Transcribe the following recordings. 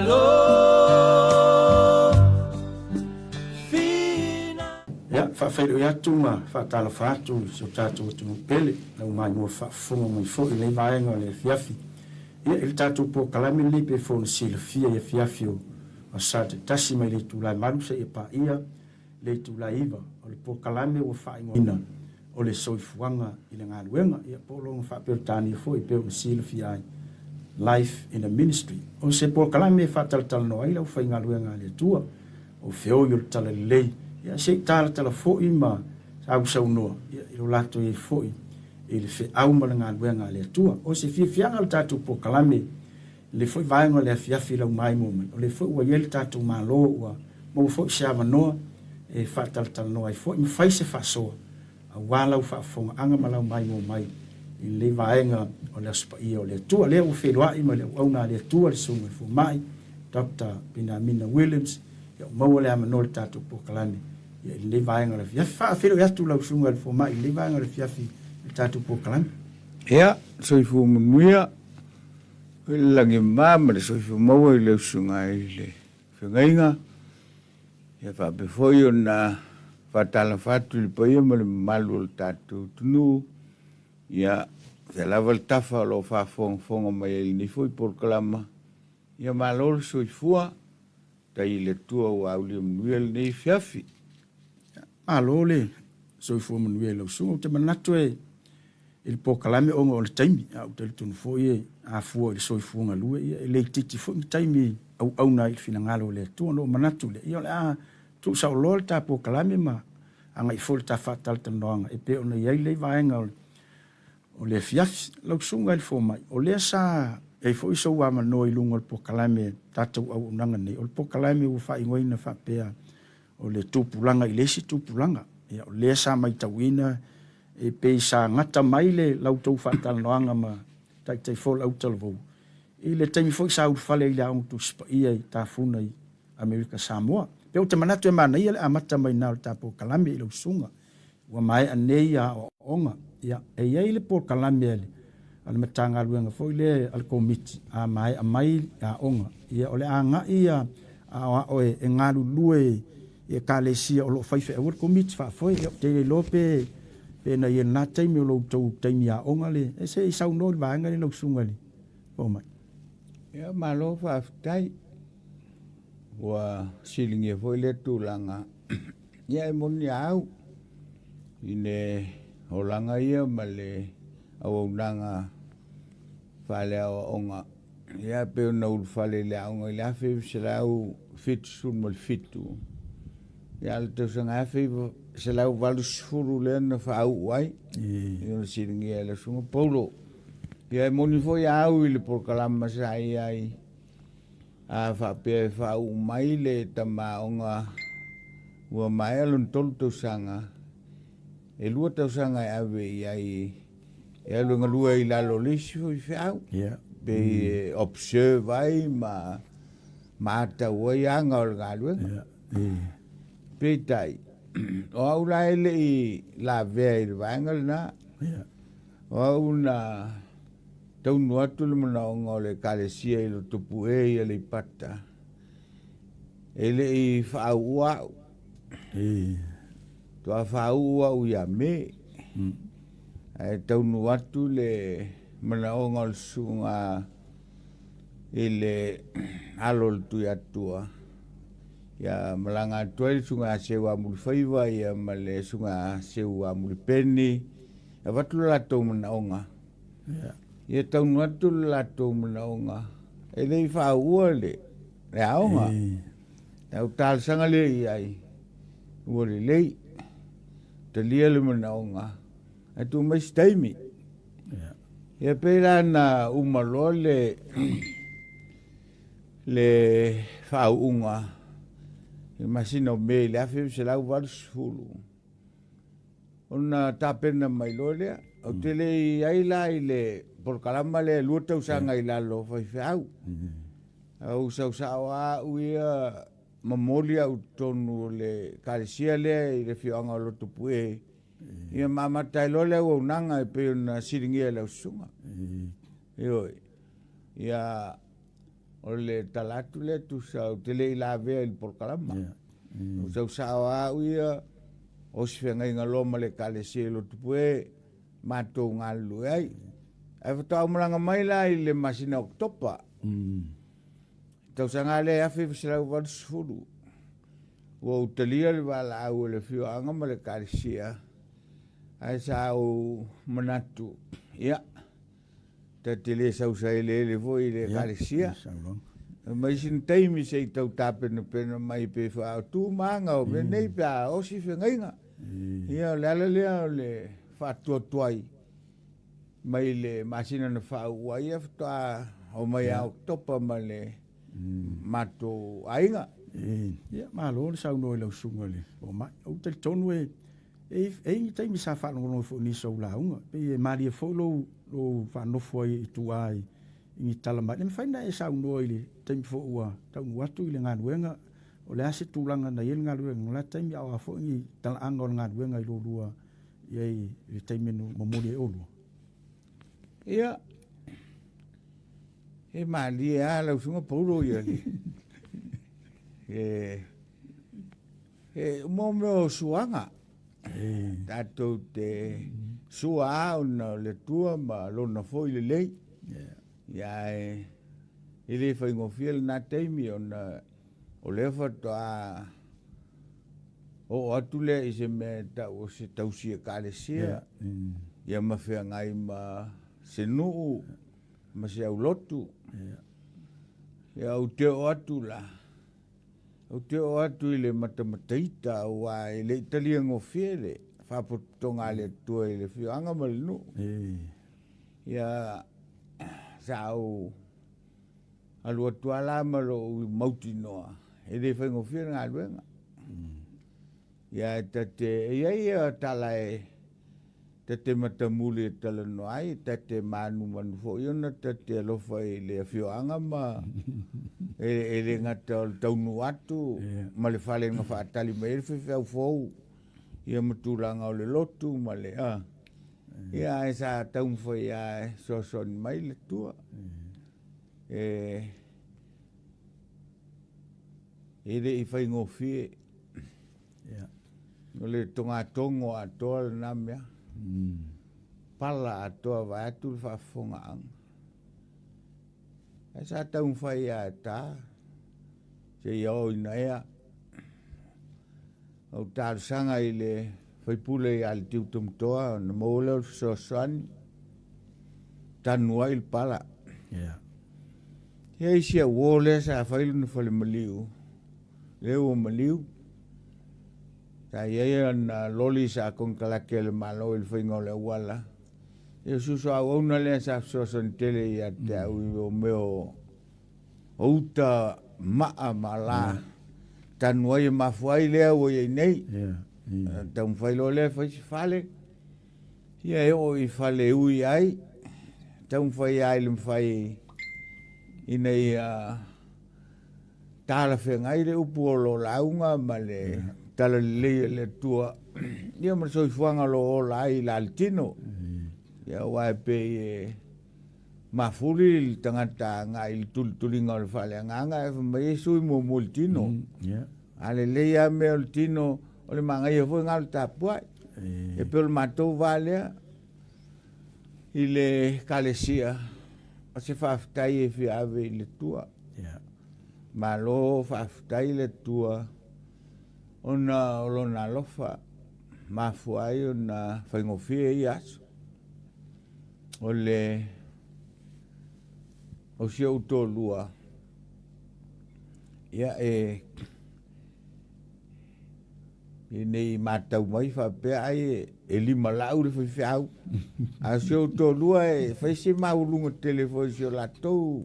lo ya whawhairu ia tunga whaatala whaatu so tātou tunga pele na umai mua whaafonga mai fo i lei vaenga o le fiafi ia ili tātou po kalami li pe fo na sila fia ia fiafi o asate tasi mai le tūlai maru sa ia pa ia le tūlai iwa o le po kalami o whaingo ina o le soifuanga i le galuega ia Paulo nga whaapirutani fo i peo na sila fia ai life in a ministry o se po kalami e whaatalatala no ai lau whaingaluenga le tua o feo i o le tala lei ia se tala fo'i ma au saunoa ia i lo lato i fo'i i le fe au ma le galuega le atua o se fiafiaga le tatou pokalame le fo'i vaega le afiafi lau mai mo mai o le fo'i ua ia le tatou malo ua mau fo'i se avanoa e faatalatala ai fo'i mafai se fa'asoa auā lau fa'afoga'aga ma lau mai mo mai i le vaega o le asopaia o le atua lea ua feloa'i ma le auauna a le atua le suga i foma'i Dr. Benamina Williams ia maua le amanoa le tatou pokalame ia i le vaenga le fiafi whaafero i atu lau sunga le fomai i le vaenga le fiafi le tātou pokalame. Ia, soifu munuia, i langi mama le soifu maua i le sunga i le whengainga, ia whaapefoi o na whatala whatu li paia ma le malu le tātou tunu, ia whelava le tafa lo whaafonga mai i ni foi pokalama, ia malo le soifua, ta i le tua o auli munuia le nei fiafi. Alo le soifua manuia lau sunga o te manatu e il pokalame onga o le taimi au te tunu foi e a fua i le soifuanga lue ia le titi foi i taimi au na i finangalo o le tua no manatu le ia le a tu sa o lol ta pokalame ma anga i foi ta fatal tanoanga e pe ona iai le vaenga o le fiafi lau sunga il fomai o le sa e foi so wa mano i lungo il pokalame tatou au nanga nei o le pokalame u fa ingoina fa pea o le tupulanga i lesi tupulanga ia o le sa mai tawina e pe sa ngata mai le lau tau whatalanoanga ma tai fol au talvo i le taimi foi sa urfale i le au tu spa ia i tafuna i Amerika Samoa pe o te manatu e mana ia le amata mai na o tapo kalame i lau sunga ua mai anei a onga ia e ia le por kalame ele ale matanga luenga foi le al komiti a mai a onga ia ole anga ia a oe e ngalu lue e kalesia o lo faife e komiti fa foi te lope pe na ia na taimi o lo tau taimi a onga le e se i sau no vaanga le lau sunga le o mai ia malo fa aftai wa silingi foi le tulanga ia e moni au ine holanga ia male au nanga fale au onga ia pe na ul fale le au ngai la fe se la u fit sul mal fitu ia le te sanga fe se la u valu sfuru le na fa au wai ia silingi le sunga Paulo ia moni foi au ile por kalama sai ai a fa pe fa u mai le tama onga ua mai alon tolu tau sanga e lua tau sanga e ave ai e alu ngalua i lalo lisi foi fiau be observe ai ma ta wai anga o galua pe tai o au la ele i la vea i vangal na o au na tau nuatu le mana onga o le kalesia i lo tupu e i le pata ele i whaua tua whaua u ia me e tau nuatu le mana onga o sunga i le alo le tui atua ia malanga atua i sunga sewa muli whaiva ia ma le sunga sewa muli peni e watu la tau mana onga ia tau nuatu la tau mana onga e le i whaua le aonga tau tal sanga le i ai ua le lei te lia le mana onga e tu mai staimi ia pera na umalo le whaunga i masina o me le afi se lau waru sfulu ona tapena mai lolea o te le i aila i le por kalama le lua tau sanga i lalo fai whau au sau sawa uia mamoli au tonu le kalesia le i le whianga o loto pue ia mamata ilo le au nanga e pe na siringia le sunga ioi ia o le talatu le tu sa te le la ve il por kalama o sa wa ia o se fenga inga loma le kale selo tu pue mato ngalu ai e fa malanga mai la i le masina oktopa tau sanga le afi fisela wa sulu o telia le wala au le fio anga ma le kale sia ai sa o manatu ia te tele sa usa le voi le kale sia mai sin taimi se tau tape no pena mai pe fa tu manga o nei pa o si fenga inga ia le fa tuai mai le masina na fa uai afta o mai au topa male mato ainga ia malo sa no le sunga le o mai o te tonu e ngi taimi sa fa no fo ni so la unga pe mari fo lo fa no fo i tu ai ngi tala mai me fa na e sa no ile taimi fo ua tau watu ile ngaluenga o le ase tulanga na ile ngaluenga la taimi au fo ngi tala anga ngaluenga i lo lua ia i taimi no momoli o lo ia e mali ala sunga Paulo ia mo me suanga tato te sua ona le tua ma lona foi le lei ia ele foi ngofiel na taimi ona o le fa o atule ise me ta o se tausia kalesia ia mafea ngai ma se nuu ma se au lotu ia o te o atu la o te o atu ile matamataita wa ile italia ngofiele fa potonga le tua ile fio anga mal nu ia sao alu atu ala malo mautinoa ele fa ngofiele ngaluenga ia tate ia talae tate matamuli tala noai tate manu manufo iona tate alofa ile fioanga ma ele ngata taunu atu ma le fale nga faatali ma ele fefeu fou ia matulanga o le lotu ma le ia e sa taun foi ia soson mai le tua ele i fai ngofie o le tonga tongo atoa le namea pala atoa vai atu fa fonga ang esa taun fai a ta se yo ina ea o tar sanga ile fai pule al tiu toa na mola so san tanua il pala ia isia wole sa fai lu fale maliu leo maliu ta ia na loli sa con kalake le malo il fingo le wala e suso a una le sa so son tele ia te o meu outa ma mala tanoi ma foi le o nei tan foi lo le foi fale ia e o i fale ui ai tan foi ai le fai ina ia tala fengai le upuolo launga male tala le tua ia ma soifuaga lo ola ai la altino ia wae pe mafuli il tangata ngai il tulinga o le faleagaga e mai sui mo multino ale le ia me o tino o le mangai foi ngal tapuai e pe o matou valea i le kalesia o se faafetai e fiave i le tua malo faafetai le tua ona olona lofa mafuai ona faingofie i aso o le o se utolua ia e nei matau mai fa pe ai e lima lau le fiau a se utolua e fai se maulunga telefoni se latou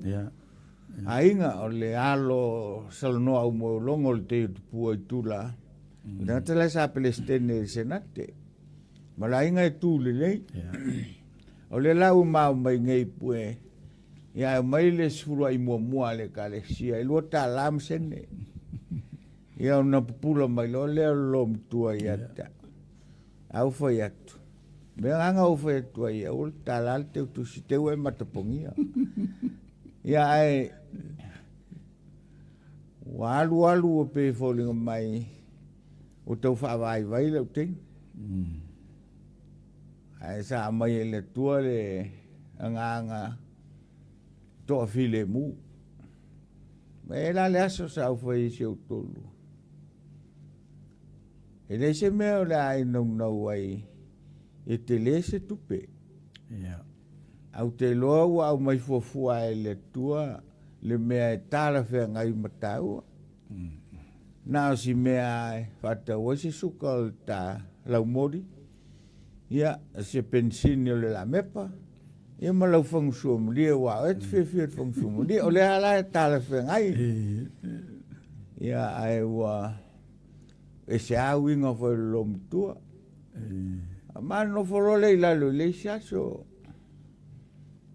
ainga o le alo salno au mo longo le te pua tula na te la sa pelestene senate malainga e tu le lei o le lau mau mai ngei pue ia mai le sura i mua le kalesia i lo ta lam sene ia una pupula mai lo le lom tua ia ta au foi atu me anga au foi tua ia o ta la te tu si te we matapongia ia ai Walu o pe fōlinga mai o tau whaavai lau te. Ai sa mai e le tua le anga toa file mu. Me la le aso sa au whai si au tolu. E le se mea o le ai nau ai e te le se tupe. Au te loa ua au mai fuafua e le tua le mea e tala whea ngai mataua. Na o si mea e whatau o si suka o ta lau mori. Ia se pensini o le la mepa. Ia ma lau whangsua mulia wa o et whiawhia whangsua mulia. O le ala e tala whea ngai. Ia ai ua e se au inga whai lo mtua. Ma no wholole i lalo le si aso.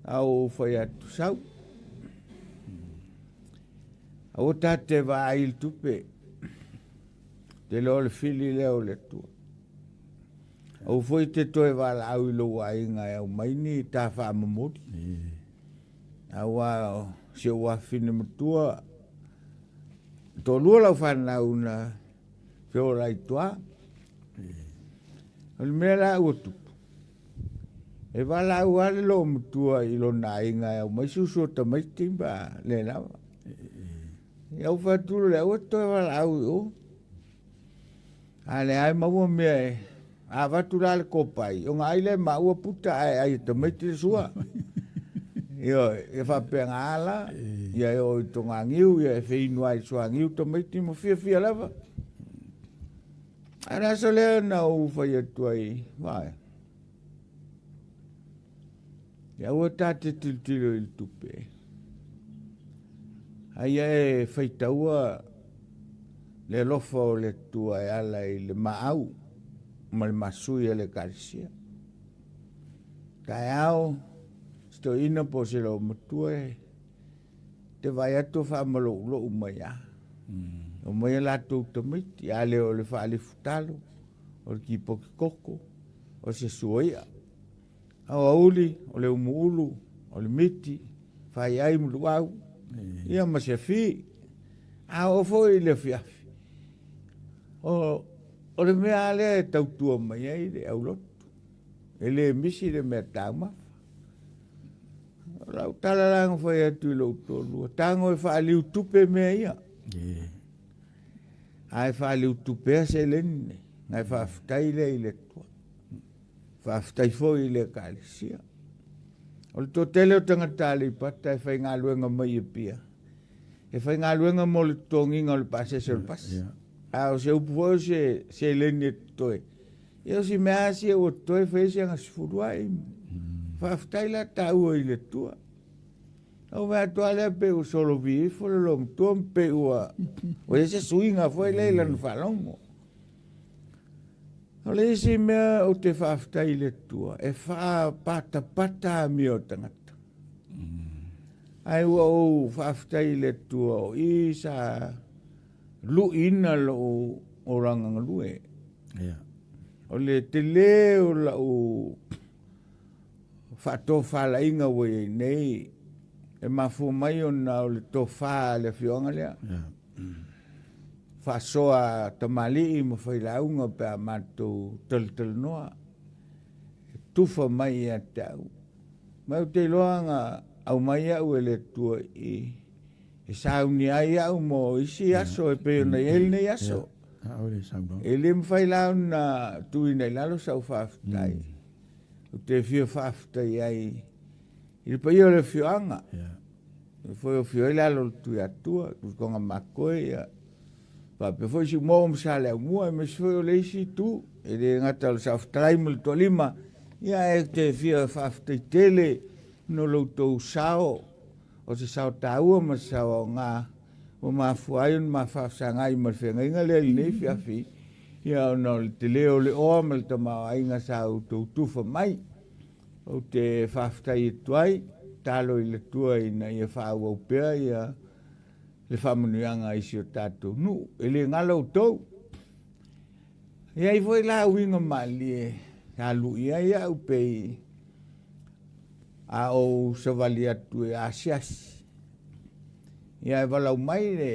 Au whai atu sau. Au tate wa il tupe. Te leo le fili leo le tua. Au foi te toe wala au ilo wa inga au maini ta wha mamodi. Au wa se wa fine matua. To lua lau whana una whio rai tua. Al mea la ua tupu. E wala au ale lo matua ilo na inga au mai susu ta mai timba le lawa. Iau whatulu le au toi wala au o. Ale ai maua mea e. A watula le kopai. O ngai le maua puta ai ta mai te sua. Io e whapea ngala. Ia e o i tonga ngiu. Ia e whinu ai sua ngiu ta mai te mo fia lava. Ana so leo na u whai atu ai. Vai. Ia ua tate tiltilo il tupe. Ai e whaitaua le lofa o le tua e ala i le maau ma le masui e le karisia. Kai au sto ina po se lo matua e te vai atu wha malo lo umaya. O mai la tu tamiti ale o le wha le futalo o le kipoki koko o se suoia. Au auli o le umuulu o le miti whai ai mulu au. Ia ma se fi. A o foi le fiafi. O le mea ale e tautua mai ai le au lotu. E le misi le mea tauma. Lau talaranga foi atu i lau tolu. Tango e whaaliu tupe mea ia. Ai whaaliu tupe se lenne. Ngai whaafitai le i le tua. Whaafitai foi i le kalisia. O le tō tele o tangatale i pata e whai ngā luenga mai e pia. E whai ngā luenga mo le tōnginga o le pase se le pase. A o se upu o se leni e toe. E o si mea si e o toe whai se anga sifurua e. Whaafitai la tāua i le tua. O mea toa lea pe o solo vi e fole long tua mpe ua. O e se suinga whai leila nu whalongo. O le isi mea o te whaafitai le tua, e wha pata mi o tangata. Ai ua o whaafitai le tua o i sa luina lo o ranganga lue. O le te leo la o whato whala inga wei nei, e mafu mai o na o le to wha le fionga lea. Whasoa tamali i mo whailaunga pe a mātou tal noa. Tufa mai a tau. Mau te loanga au mai au e le tua i. E sauni ai au mo isi aso e peo na el nei aso. E le mwhailauna tui nei lalo sau whaafitai. O te whio whaafitai ai. I pa i o le whioanga. Foi o whio i lalo tui atua. Kukonga makoe ia. Pe foi si mo msale mua me foi o leisi tu e le ngata le sa traimul to lima ia e te fia fa tele no lo to sao o se sao tau ma sao nga o ma fuai ma fa sangai ma fenga le le fia fi ia no te leo le o ma te ma ai nga sao to tu fa mai o te fa tai tuai talo i le tuai na ia fa o pe ia le whamunuanga isi o tātou nu, e le ngala o tau. Ia i foi la winga mali e, ka lui ia au pei, a o savali atu e asiasi. Ia e walau mai le,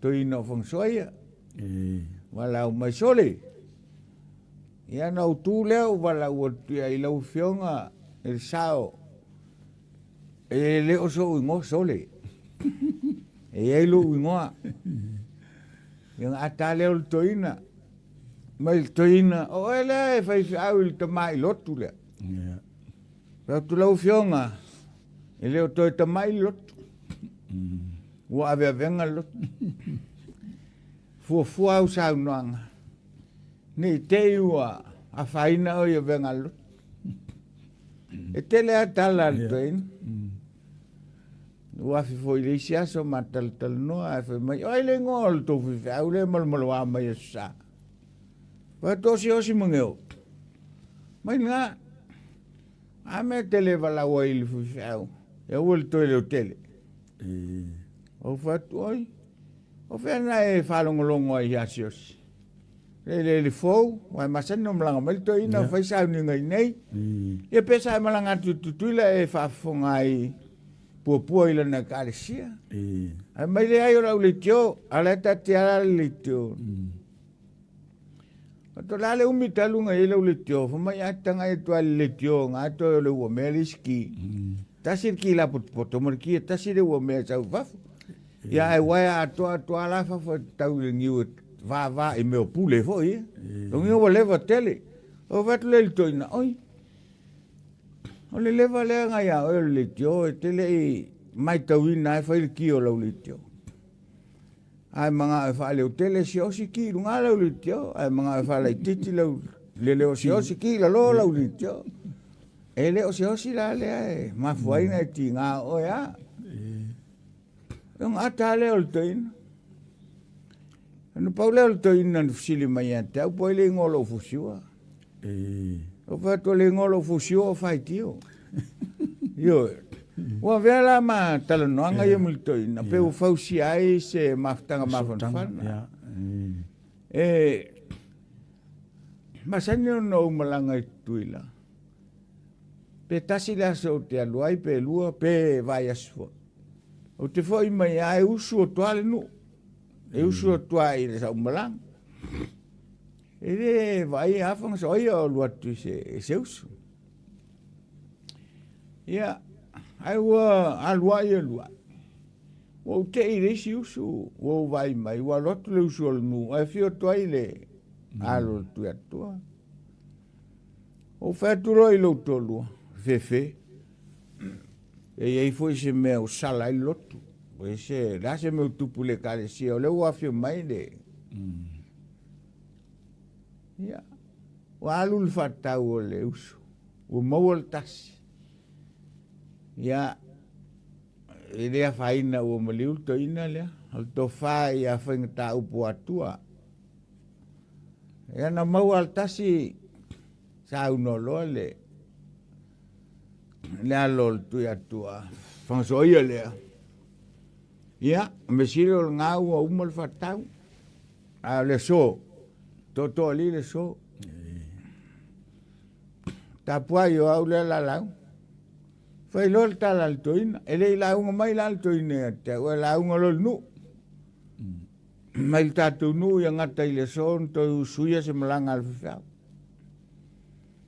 toina fong soia. E. Wala o mai sole. Ia na utu leo wala ua tia i lau fionga el sao. E leo so ingo sole. E ei lo ingoa. Yang ata leo toina. Mai toina. O ele e fai fiau il tamai lotu lea. Yeah. Pea tu lau fionga. E leo toi tamai lotu. Ua ave venga lotu. Fua au sa unuanga. Ni te ua a faina o ia venga lotu. E tele a tala al toina. Ua fi foi le sia so matal tal no a fe mai. Ai le ngol to fi au le mal wa mai sa. Pa to si o si mangeo. Mai nga. A me tele vala wa il fi au. E ul to le tele. O fatu oi. O fe na e falongolongo ai asios. Le fou, wa masan no mlanga mal to ina fa sa ni ngai nei. E pesa malanga tutuila e fa fongai. Pua ila na kalesia. Ai mai le ai ora le tio, ala ta tiara le tio. To la le umitalunga ile le tio, fa mai atanga e to le tio, nga to le wo meliski. Tasir ki la poto morki, tasir wo me sa va. Ya ai wa to ala fa tau ngiu va e me pule foi. Donc eu leva tele. O va le toina, oi. O le leva le nga ya o le tio e tele mai tauina e fai ki o lo le tio. Ai manga e fa le tele si o si ki lunga lo le tio, ai manga e fa le titi lo le o si o si ki lo le tio. E le o si la le ma fuai na ti nga o ya. Yung ata le o toin. Ano Paulo o toin na fusili mai ata, o poi le ngolo fusiwa. O fatto le ngolo fusio fai tio. Io wa vela ma tala no anga ye multo ina pe u fausi ai se maftanga ma fan. Ma sanyo no malanga tuila. Pe tasi la so te aluai pe lua pe vai asfo. O te foi mai ai usu o toale no. E usu o toai le sa malang. Ele vai afang so ia lua tu se usu. Ia ai wa alua ia lua. O te ire si usu o vai mai wa lotu le usu o nu ai fio toai le alo tu atua. O faturo i lo tolu fefe. E ei foi se meu sala i lotu. O se la se meu tupu le kale si o le wa fio mai le. Ya. Wa alul fatau o le usu. O mawal tasi. Ya. Ele a faina o maliu to ina le. Al to fai a fengta upu atua. Ya na mawal tasi sa uno lo le. Le alol tu atua. Fanso ia le. Ya, me siro ngau o umal fatau. A le so. Toto ali le so. Tapua yo au le la lau. Fai lol tal altoina. Ele la unga mai la altoina. Te ua la unga lol nu. Mai tatu nu yang ngata ile son to usuia se malanga al fifau.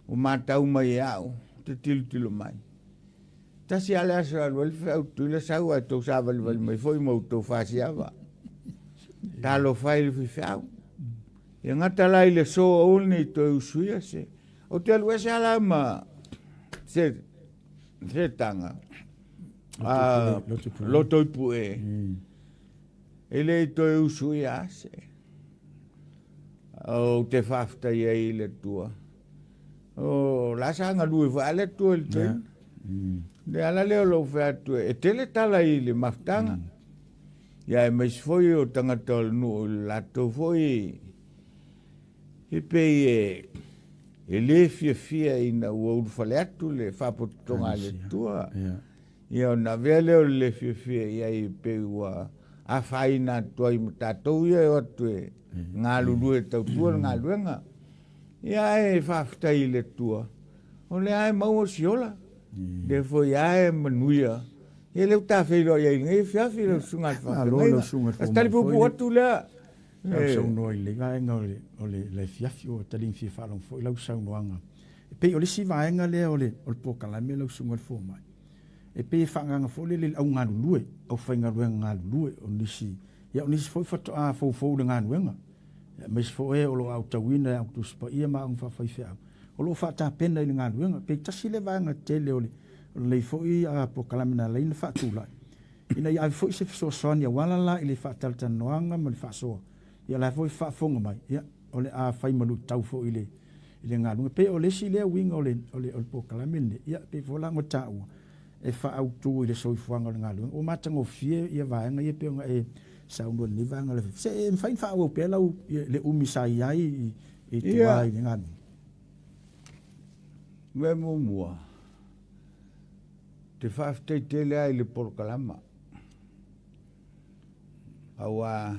O mata mai au. Te tilu mai. Tasi ale aso al fifau tu le sau a to saval val mai foi mo to fasiava. Talo fai fifau. Yang ngata la ile so oni to usuia se. O te alua se ala ma se tanga. Loto ipue. Ele to usuia se. O te fafta ia ile tua. O la sanga lui vale tu el ten. Le ala leo lo fatu e tele tala ile maftanga. Ya mes foi o tanga tol no la to foi. E pe ele fia ina o faleatu le fapotonga le tua. Ia na vele o le fia ia i pe wa a faina to i tatou ia o te ngalulu e tau tua ngaluenga. Ia e fafta ile tua. O le ai mau siola. De foi ai manuia Ia leu ta whaelo ia ngai whiawhi leu sunga al whawhi. Malo leu sunga al whawhi. Stari pupu atu lea. Lau sau noa I le vaenga o le fiafi o taling fia whalong fo. Lau sau noanga. E pei o le si vaenga lea o le pokalame lau sunga al whawhi. E pei whanganga fo le au ngā lulue. Au whainga ruenga ngā lulue o nisi. Ia o nisi fo fato a fo le ngā ruenga. Mas fo e o lo au tawina au tuspa ia ma ang whawhai whiau. O lo whata pena I le ngā ruenga. Pei tasi le vaenga tele o le fo I a pokalame na leina whatulai. Ina I fo I se fiso soani a walala I le whatalta noanga ma le whasoa. Ia la foi fa fonga mai ia ole a fai malu tau fo ile nga lunga pe ole si le winga ole pokalame ia pe vola ngo tau e fa auto ile soifuaga nga lunga o matango fie ia vaenga ia pe nga e sa uno ni vanga le se e fai fa o pe la le umisai ai e te vai nga me mua te fa te le ai le pokalama awa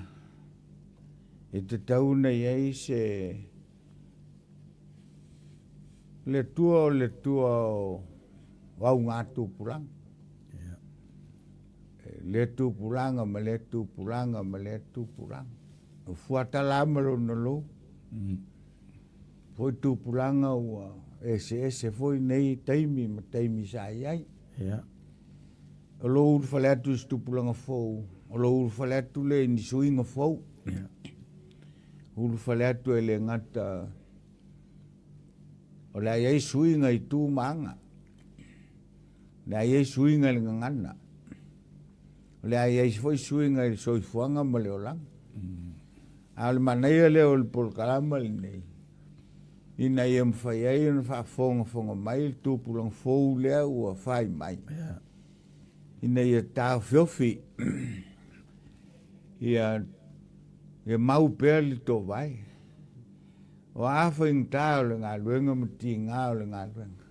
e te tauna iei se le tua o au ngā tūpuranga. Le tūpuranga ma le tūpuranga ma le tūpuranga. O fuata lamaro na lo. Foi tūpuranga ua ese foi nei taimi ma taimi sa iai. O lo uru fale atu is tūpuranga fou. O lo uru fale atu le ni suinga fou. Ulu fale atu e le ngata o le ai suinga I tū maanga. Le ai suinga le ngana. O le ai foi suinga I soifuaga ma le olang. A le manai le o le polkalama le nei. Ina I mwhai ai na whaafonga mai le tūpulang fou lea ua whai mai. Ina I tā whiofi. Ia mau pēr li tō vai. O awha ingtā o le ngā luenga mati ngā o le ngā luenga.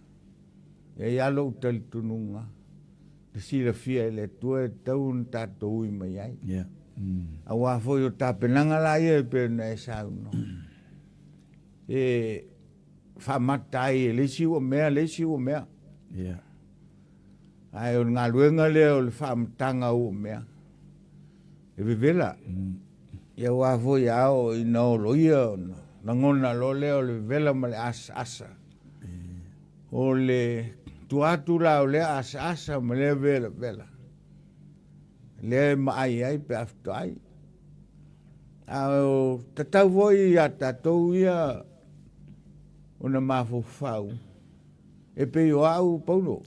Ia ialo tali tununga. Te sira fia le tua e tau na tātou I mai ai. A wafo yo tā penanga la ia e pēr na e sauno. E whamatai e lesi o mea. Ai o ngā luenga le o le whamatanga o mea. E vivela. Ia wafo ia o ina o loia na ngona lo leo le vela ma le asa. O le tuatura o le asa ma le vela. Le ma ai pe afto ai. O tatau voi ia tatou ia o na mafo fau. E pe o au Paulo.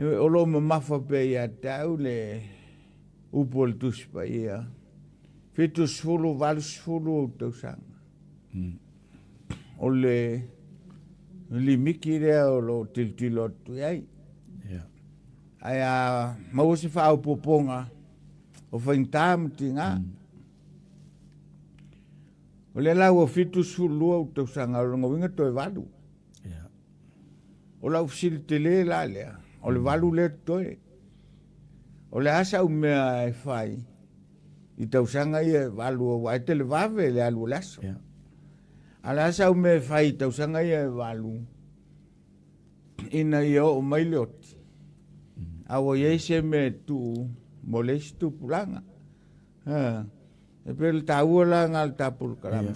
O lo ma mafa pe ia tau le upo le tuspa ia. Fitu sfulu, valu sfulu o tau sanga. O le limiki rea o lo tiltilo tu iai. Ai a mausi whao poponga o whaintāmati ngā. O le lau o fitu sfulu o tau sanga o rongo winga toi valu. O lau fsiri te le la lea. O le valu le toi. O le asa u mea e whai. I tausanga ia walu o wai te le wawe le alu laso. A le asa u mea e whai i tausanga ia e walu. Ina ia o mai leoti. A o iei se me tu mo leisi tu pulanga. E pele ta ua la ngal ta pulkarama.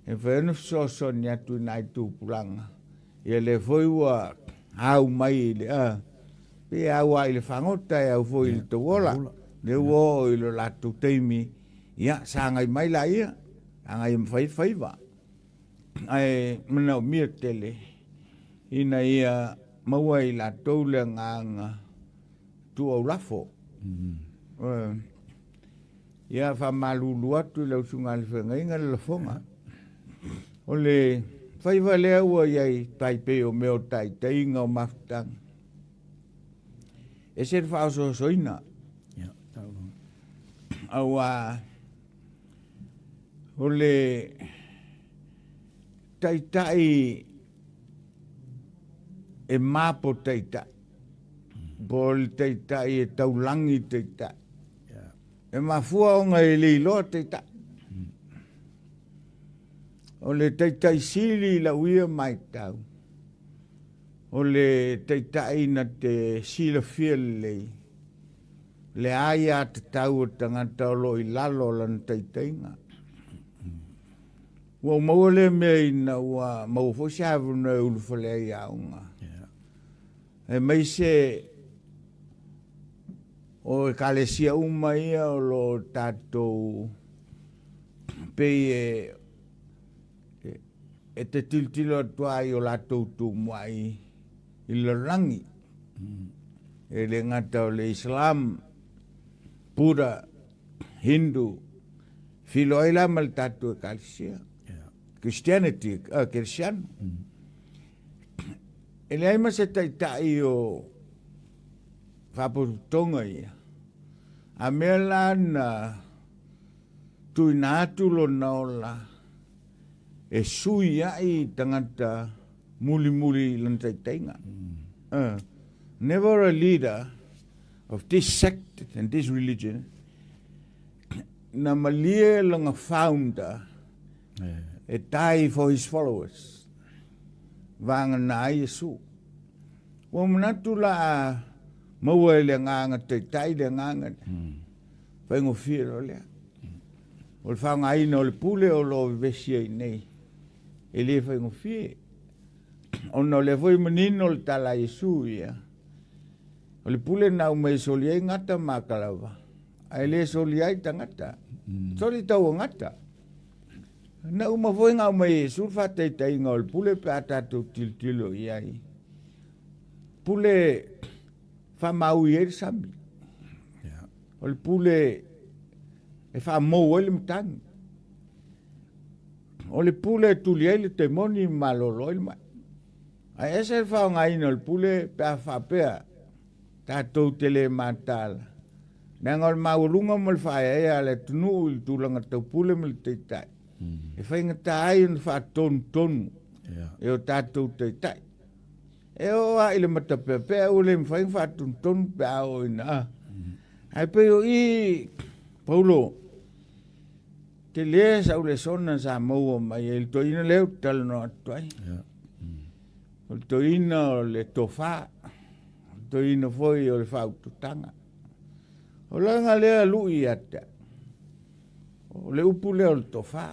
E whaenu so ni atu nai tu pulanga. Ia le foi ua au mai le pe au ai le whangota e au foi le towola. Le uo I lo latu teimi. Ia, sa ngai mai la ia. Angai mwhai wa. Ai, mana o mia tele. Ina ia maua I la toule nganga tu au lafo. Ia whamalulu atu lau sunga le whengainga le lafonga. O le whaiwa lea ua iai taipe o meo tai teinga o maftang. E se whao soina. Awa o le taitai e mapo taitai. Po le taitai e taulangi taitai. E mafua o ngai leilo taitai. O le taitai sili la uia mai tau. o le teitaina te sila fiele le aia te tau tangata lo i lalo lan teitainga. Wa mawale me ina wa mawfo siavu na ulufale ai aunga. E mai se o kalesia umaia o lo tatou pe e te tiltilo tuai o latou tu mai i le rangi. E le ngata o le Islam, Buddha, Hindu, filoila mal tatou kalesia. Christianity, Christian. E le aima se taitai o whaputonga ia. A mea la na tui nātu lo naola e sui ai tangata muli lan taitainga. Never a leader of this sect and this religion na malie langa founder e tai for his followers. Vanga na Yesu. Wa manatu la maua le nganga te tai le nganga. Whaingo whiro lea. O le whanga ina o le pule o lo vesia i nei. E le whaingo whiro. O no le voi manino le tala Yesu ia. O le pule nau mai soli ai ngata makalawa. Ai le soli ai tangata. Soli tau ngata. Na uma foi ngā mai surfa tei ngā o le pule pe atatu tiltilo iai. Pule whamau i eri sami. O le pule e whamau ele mtangi. O le pule tuli ele te moni malolo ele mai. A ese e whao ngā ina o le pule pe a whapea tātou tele mātala. Nā ngā o le maurunga mo le whaea le tunu il tūlanga tau pule mo le teitai. E whainga tai un wha tonu e o tātou teitai. E o a ile matapea o le mwhainga wha tonu pe a o ina. Ai pe o i Paulo te lea sa ule sona sa maua mai e le toina leo tala no atuai. O le toina o le tofa. O le toina foi o le whaututanga. O langa lea lui ata. O le upu leo le tofa.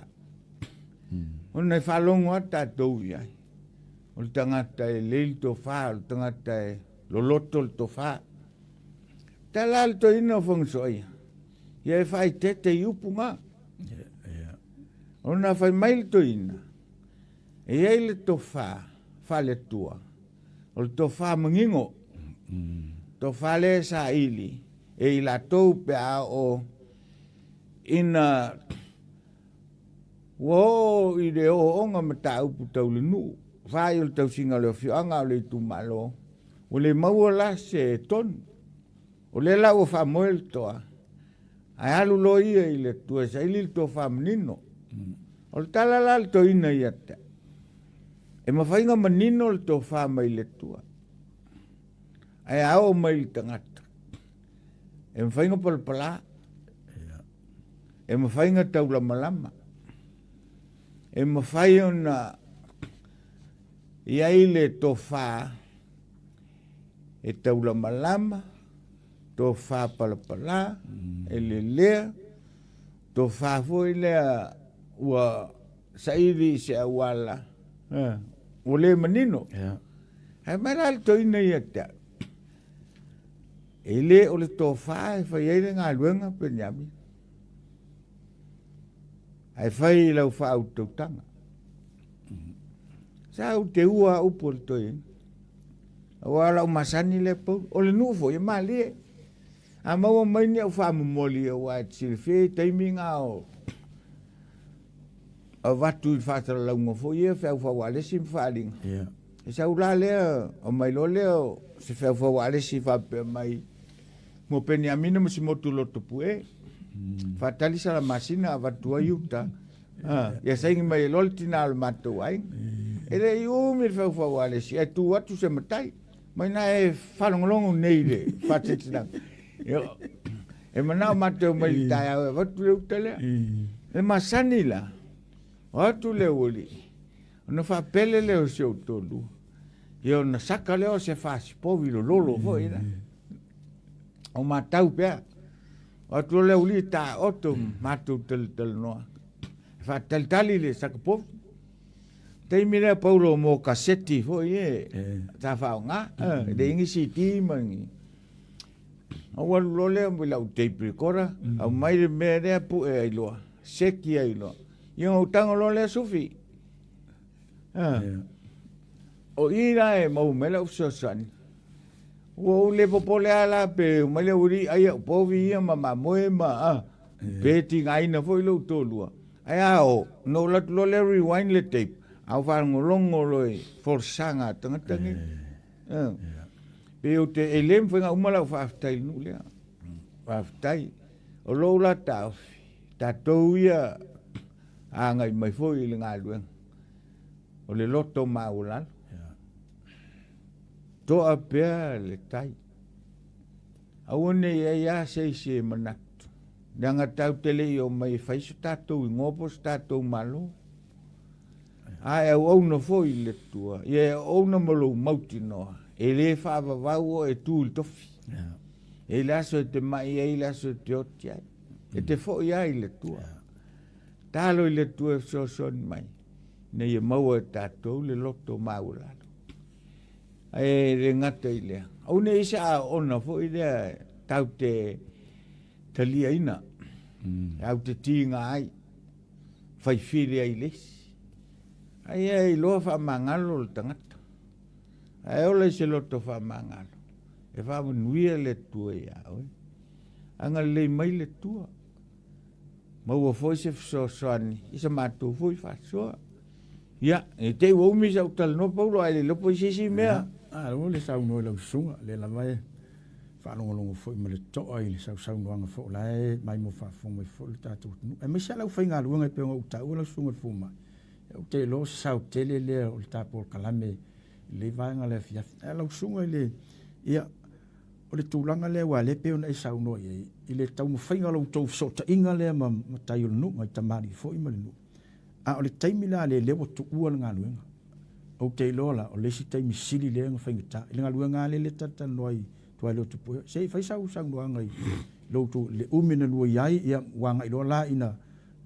O nei whalongo ata tau iai. O le tangata e leil tofa, o le tangata e loloto le tofa. Ta la le toina o whangsoia. Ia e whai tete i upu ngā. O na whai mai le toina. E ei le tofa, whale tua. O le tofa mangingo. Tofa le sa ili. E i la tau pe a o ina wo i de o onga mata upu tau le nu. Whai o le tau singa leo whianga o le tu malo. O le maua la se ton. O le la o wha moel toa. Ai alu lo ia i le tua sa ili to wha manino. O le tala la le to ina i ata. E ma whainga manino le to wha mai le tua. Ai ao mai le tangata. E ma whainga palpala. E ma whainga tau lama lama. E ma whainga na iai le to wha e tau lama lama. To wha palapala. E le lea. To wha foi lea ua sairi se awala. O le manino. Hai mara le to ina i ata. E le o le tō whae whai eire ngā luenga pe nyami. Ai whai lau wha au tautanga. Sa au te ua upo le toi. Awa lau masani le pau. O le nufo i maa lie. A maua maini au wha mamoli au a tsiriwhi taimi ngā o. A watu i whatara lau ngofo i e whau whawalesi mwharinga. E sa ula lea o mailo leo se whau whawalesi whape mai. Mo peni amina mo si motu loto pue. Fatali sa la masina a vatua iuta. Ia saingi mai lolti na al matou ai. E re i umi fau wale si. E tu watu se matai. Mai na e whalongolongo nei le. Fatetinang. E manao matou mai tai au e watu leu talea. E masani la. Watu leu oli. Ono whapele leo si au tolu. Ia na saka leo se fasi povi lolo fo ina. O matau pea. O tu le uli ta oto matu tel noa. Fa tali le saka povi. Te mira Paulo mo kaseti fo ie. Ta fa nga. De ingi si ti mangi. O walu lole mo la tape recorder. Au mai le me le pu e loa. Seki ai loa. Ia o tango lole sufi. O ira e mau mele usosan. O le popole ala pe mele uri ai povi ia ma moe ma peti ngai na foi lo tolua. Ai o no la le rewind le tape. Au fa ngolongo loi forsanga tangatangi. Pe o te elem foi nga umala fa aftai nu le. Fa aftai. O lo la ta toia ngai mai foi le ngai o le loto maulal. Toa pea le tai. Aone ia se manatu. Nanga tau tele o mai faiso tatou ingopos tatou malo. Ai au no foi le tua. Ia au no malo mauti noa. E le whaavavau e tūl tofi. E laso te mai e laso te oti ai. E te foi ai le tua. Talo i le tua so son mai. Nei e maua tatou le loto maulalo. E re ngata i lea. Au ne isa a ona fo i lea tau te talia ina. Au te tinga ai. Fai whiri ai lesi. Ai ai loa wha mangalo le tangata. Ai ola se loto wha mangalo. E wha manuia le tua i au. Anga le mai le tua. Maua foi se soani. Isa mātou foi wha soa. Ia, e te uomi sa utal no Paulo ai le lopo i sisi mea. O le sau no lau sunga, le la vai. Whanongalongo foi ma le toa i le sau noanga fo lai, mai mo whafonga i fo le tātou. E me sa lau whainga luanga i peonga utau lau sunga fuma. O te lo sau tele le o le tāpol kalame le vaenga le fiafi. E lau sunga i le, ia, o le tūlanga le wa le peona i sau no i le tau mo whainga lau tau sota inga le ma tai o le nu, mai tamari fo i ma le nu. A o le taimi la le lewa tu ua ngā luenga. O te lola, o le si taimi sili le ngā whaingata. I ngā luenga le le tata noi tuai lo tupu. Se whai sau noanga i loutu le umina lua iai ia wanga i loa la ina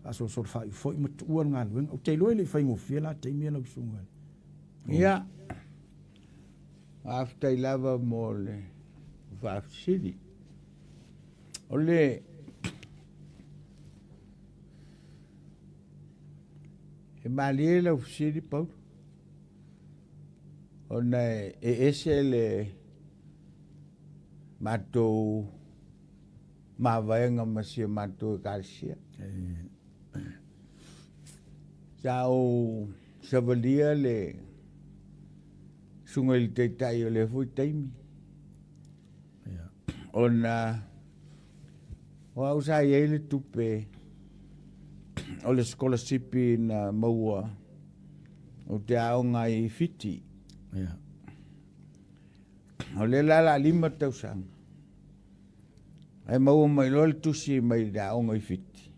aso sor whai fo i ma tu ua ngā luenga. O te loa le whaingo fia la taimi e lau sunga. Ia. After I lava mo le Vaf City. O le e malie la City Paulo. Ona e ese le matou mavaenga masia matou kalsia. Sao savalia le sunga il te tai o le fui taimi. Ona o au sa i ele tupe o le scholarship na maua o te aonga i fiti. O le la lima tausanga. Ai maua mai lo le tusi mai le aonga i fiti.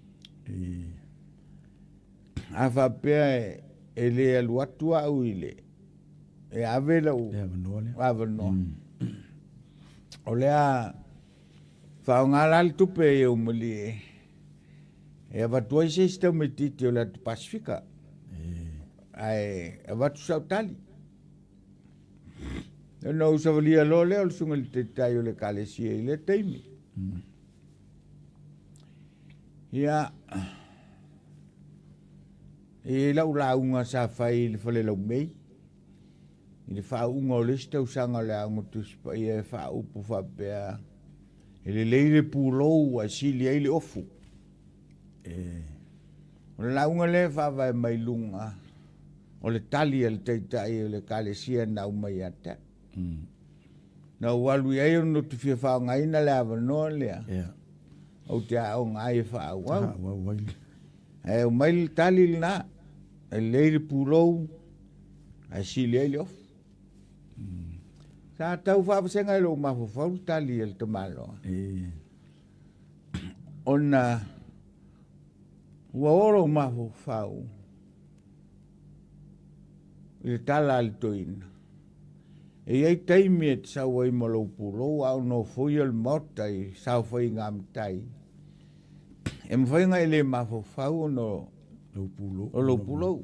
A whapea e le aluatua au i le. E avela u. Avanoa. O le a whaongala le tupe e umali e. E avatua i se stau me titi o la Pasifika. Ai avatu sautali. E no usavalia lo le o le sunga le te tai o le kalesia i le teimi. Ia e lau launga sa whai le whale lau mei. I le whaunga o le stau sanga le aunga tuspa i e whaupu whapea. E le leire pūlou a sili e le ofu. O le launga le whawai mai lunga. O le tali le teitai o le kalesia na umai ata. Na walu ia i no tu fia whaunga ina le avanoa lea. O te aonga ai whauau. E o mai le tali le na. E leire pūlou a sili e le ofu. Sa tau whapasenga i lo mawhawhau tali e le tamaloa. Ona ua oro mawhawhau i le tala le toina. E ai taimi e sa wai mo lo pulo au no foi al motai sa foi ngam tai. E mwhai ngai le mafofau no lo pulo.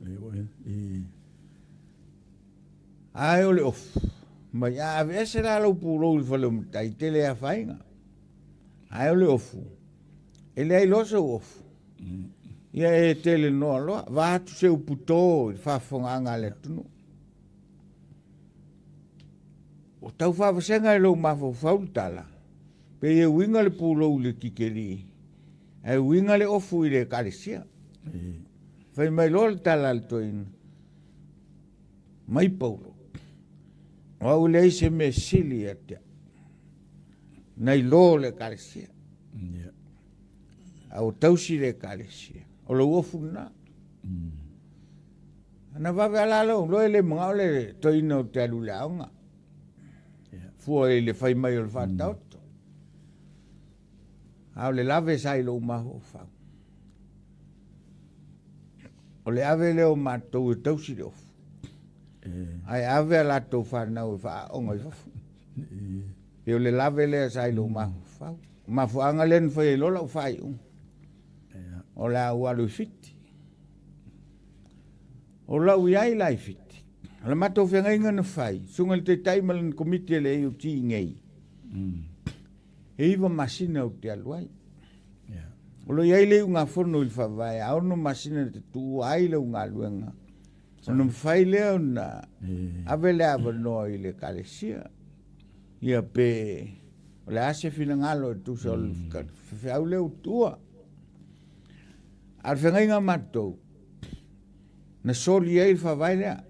Ai o le ofu. Ma ia avese la lo pulo il fale mtai te le a whainga. Ai o le ofu. E le ai loso ofu. Ia e tele noa loa. Vātu se uputo i whawhonganga le tunu. O tau whawhasenga e lo mafofau tala. Pe e winga le pulo le kikeri. E winga le ofu i le karesia. Whai mai loa le tala le toina. Mai Paulo. O au le se me sili atia. Nei lo le karesia. Au tausi le karesia. O lo ofu na. Ana wawe ala lo. Lo e le mga le toina o te alu le aunga. Fua e le whai mai o le whātauto. Au le lave sai lo maho whau. O le ave leo mātou e tausi le ofu. Ai ave la tau whanau e whaonga i wafu. E o le lave leo sai lo maho whau. Mafuanga len whai e lola o whai un. O la ualu i fiti. O la uiai la i fiti. O la matou whenga inga na whai. Sunga te taimalan komiti e le e o ti ngei. E iwa masina o te aluai. O lo iai le unga whono i whawai. A ono masina te tu ai le unga luenga. O no mwhai leo na ave le ava noa i le kalesia. Ia pe o le ase fina ngalo e tu se o le whiwhiau leo tua. Ar whenga inga matou. Na soli ei whawai lea.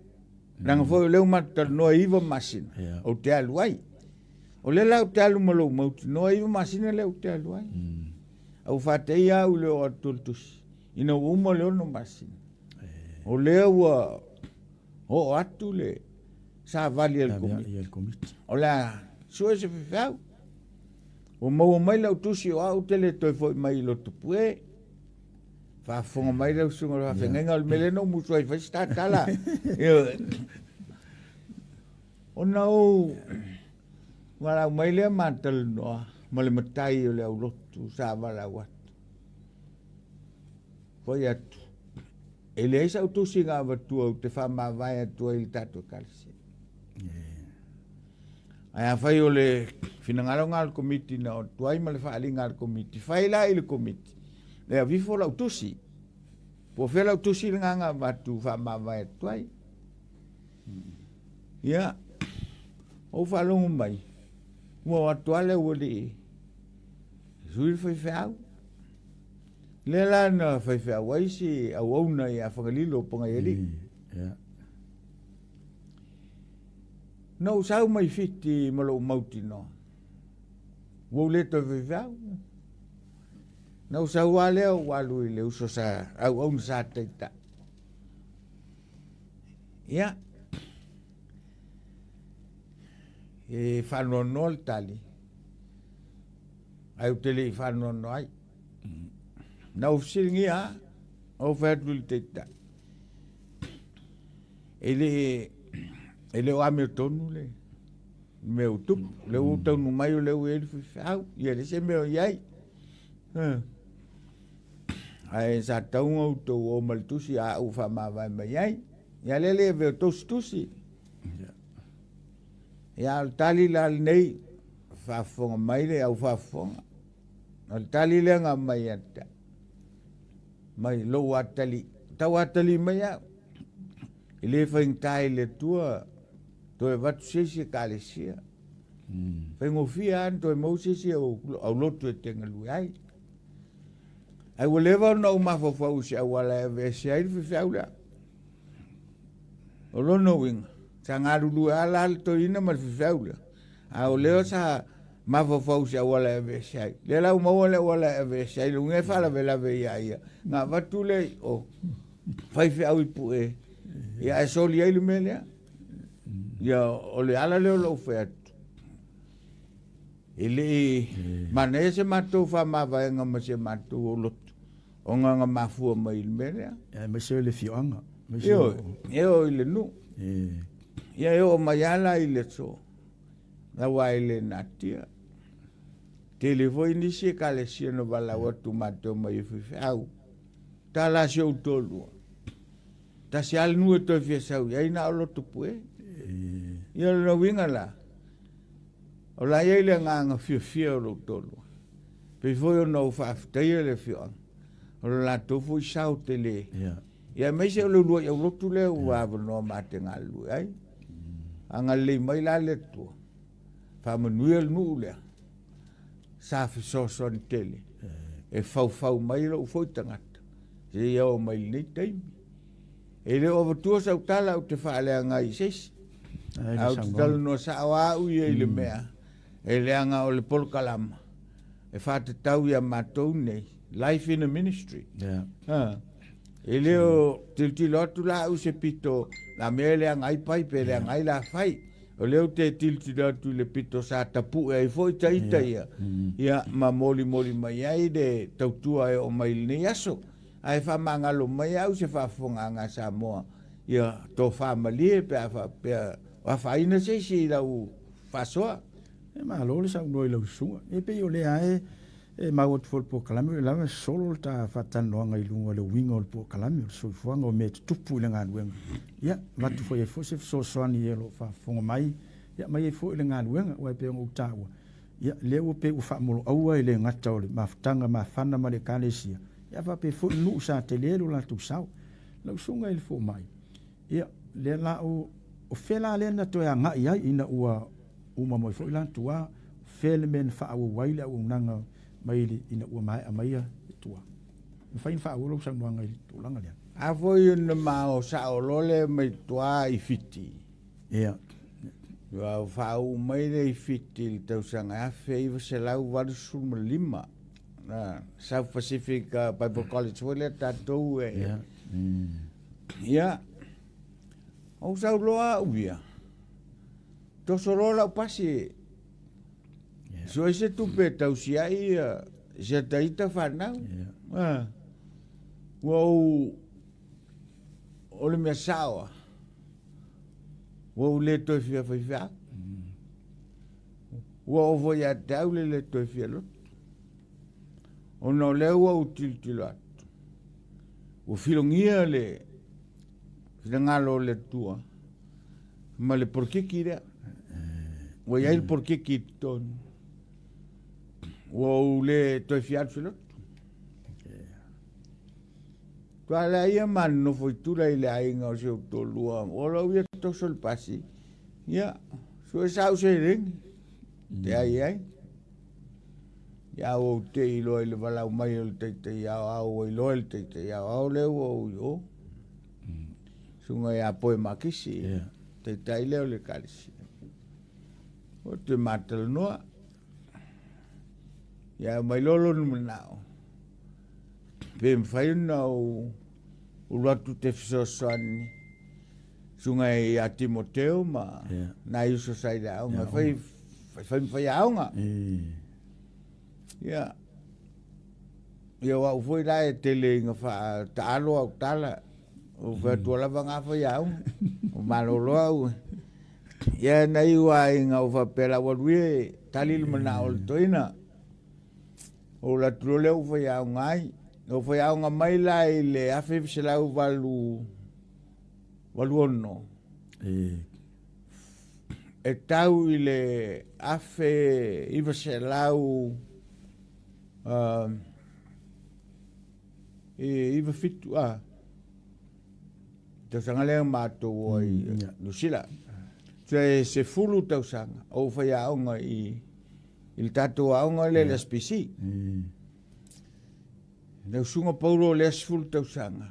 Nanga fo leo matou noa iwa masina. O te aluai. O le lau te alu malo mauti. Noa iwa masina leo te aluai. Au whatei au leo atultus. Ina uma leo no masina. O leo o atu le. Sa vali al komiti. O la sua se whiwhiau. O mau mai lau tusi o au tele toi foi mai lo tupue. Whafonga mai lau sunga la whengenga al meleno musua i whaistatala. O nau walau mai lea mātal noa. Ma le matai o le au lotu sa wala watu. Foi atu. E le eisa utusi ngā watu au te whama vai atu i tatu kalisi. Ai a whai o le whinangaro ngā komiti na o tuai ma le whaali ngā komiti. Whai la i le komiti. Le a vifo la utusi. Po whela utusi le ngā watu whama vai atu ai. Ia. O whalongu mai. Mua watu ale ua li. Sui whaiwhau. Le la na whaiwhau waisi au auna i a whangalilo ponga i li. No usau mai fiti malo mauti no. Wau leto whaiwhau. No usau waleo walu i le uso sa au auna sa teita. Ia. E whanono le tali. Ai utele i whanono ai. Na usiringi a, o whatu le teita. Ele o ame tonu le. Me utupu. Le utanu mai o le ueli whiwhau. Ia le se meo iai. Ai sa taunga utou o maltusi a u whamawai mai ai. Ia lele veo tostusi. Ia al tali la nei whafonga mai le au whafonga. Al tali le ngā mai ata. Mai lo atali. Tau atali mai au. Ile whaingtai le tua. Toi watu sesi kalesia. Whaingofia an toi mau sesi au lotu e tengalui ai. Ai walewa na umawhawhau si au wala e vese ai whiwhau lea. O lono winga. Sa ngā rulu ala ala to ina mal whiwhau lea. A o leo sa mawhawhau si au wala e vese ai. Le lau maua le wala e vese ai. Lunge whala vela ve ia ia. Ngā watu le o whaiwhau ipu e. Ia e soli ai lume lea. Ia o le ala leo lau wheatu. Ele mana e se matou whamawaianga ma se matou o lotu. O nganga mafua mai lume lea. Ia mai se le fioanga. Eo ile nu. Ia o mayala i le so. Na waile natia. Telefoi nisi kale siano bala watu mato mai au. Tala si utolu. Ta si al nu to fi sau ia ina lo tupue. Ia lo winga la. O la ia le nga fi lo tolu. Pe foi no fa tai le fi. O la to foi sau tele. Ia me se lo lo ia lo tu le wa no mate ngalu ai. Anga le mai la le tu. Fa manuel nu le. Sa fi so son tele. E fau mai lo foi tangata. Se ia o mai nei taimi. E le o tua sa utala o te whaale anga i ses. Au te talo no sa awa ui e le mea. E le anga o le polkalama. E whate tau ia matou nei. Life in a ministry. E le o tiltilo atu la u se pito. La mea le anga i pai pe le anga i la fai. O leo te tiltilo atu le pito sa tapu e foi taita ia. Ia ma moli mai ai de tautua e o mai nei aso. Ai fa mangalo mai au se fa fonga nga sa moa ia to fa mali pe fa ina se si la u fa so e ma lo le sa no le su e pe yo le ai e ma wat fol po kalami la solo ta fa tan no nga ilunga le wingo po kalami so fuanga o met tupu le nga wen ia ma tu foi fo se so ani lo fa fonga mai ia mai fo le nga wen o pe o ta ia le o pe u fa mo au ai le nga tau ma ftanga ma fana ma le kalesia ia fa pe fu nu sa te le la tu sau la sunga il fo mai ia le la o fela le na to nga ia ina ua uma mo fo la tua felmen fa o waile o nanga mai ina ua mai a mai tua fa in fa o lo sang nga tu langa le a foi un ma o sa o lole mai tua i fiti ia wa fa o mai le fiti te sanga fe i se la u va su lima South Pacific Bible College wale tatou e ia o sa loa uia to solo la pasi so ese tu pe tau si ai je taita fa na wo o le mesawa wo le to fia wo vo ya tau le to fia lo o no leo au tiltilo atu. O filongia le filangalo le tua. Ma le porke kira. O ia il porke kiton. O le toi fiat filo. Tua la ia man no foi tura ile ainga o seu tolua. O la uia to sol pasi. Ia, so esa o se ring. Te ai. Ya o te ilo le vala mai o te ya o ilo te ya o le o yo sunga ya po makisi te tai le le kalisi o te matal no ya mai lolo no nao bem fai no o latu te fisosani sunga ya Timoteo ma na iso sai da o fai aunga ia ia wa foi la e tele nga fa talo au tala o fa tu la vanga fa ia o malolo au ia nei wa nga o fa pela wa wi talil mana o toina o la trole o fa ia ngai o fa ia nga mai la ile afi se la o valu ono e tau ile afe iva se la o iva fitu te sanga le mato oi no sila se fulu te sanga o fa ya onga il tato onga le spesi ne sunga Paulo le fulu te sanga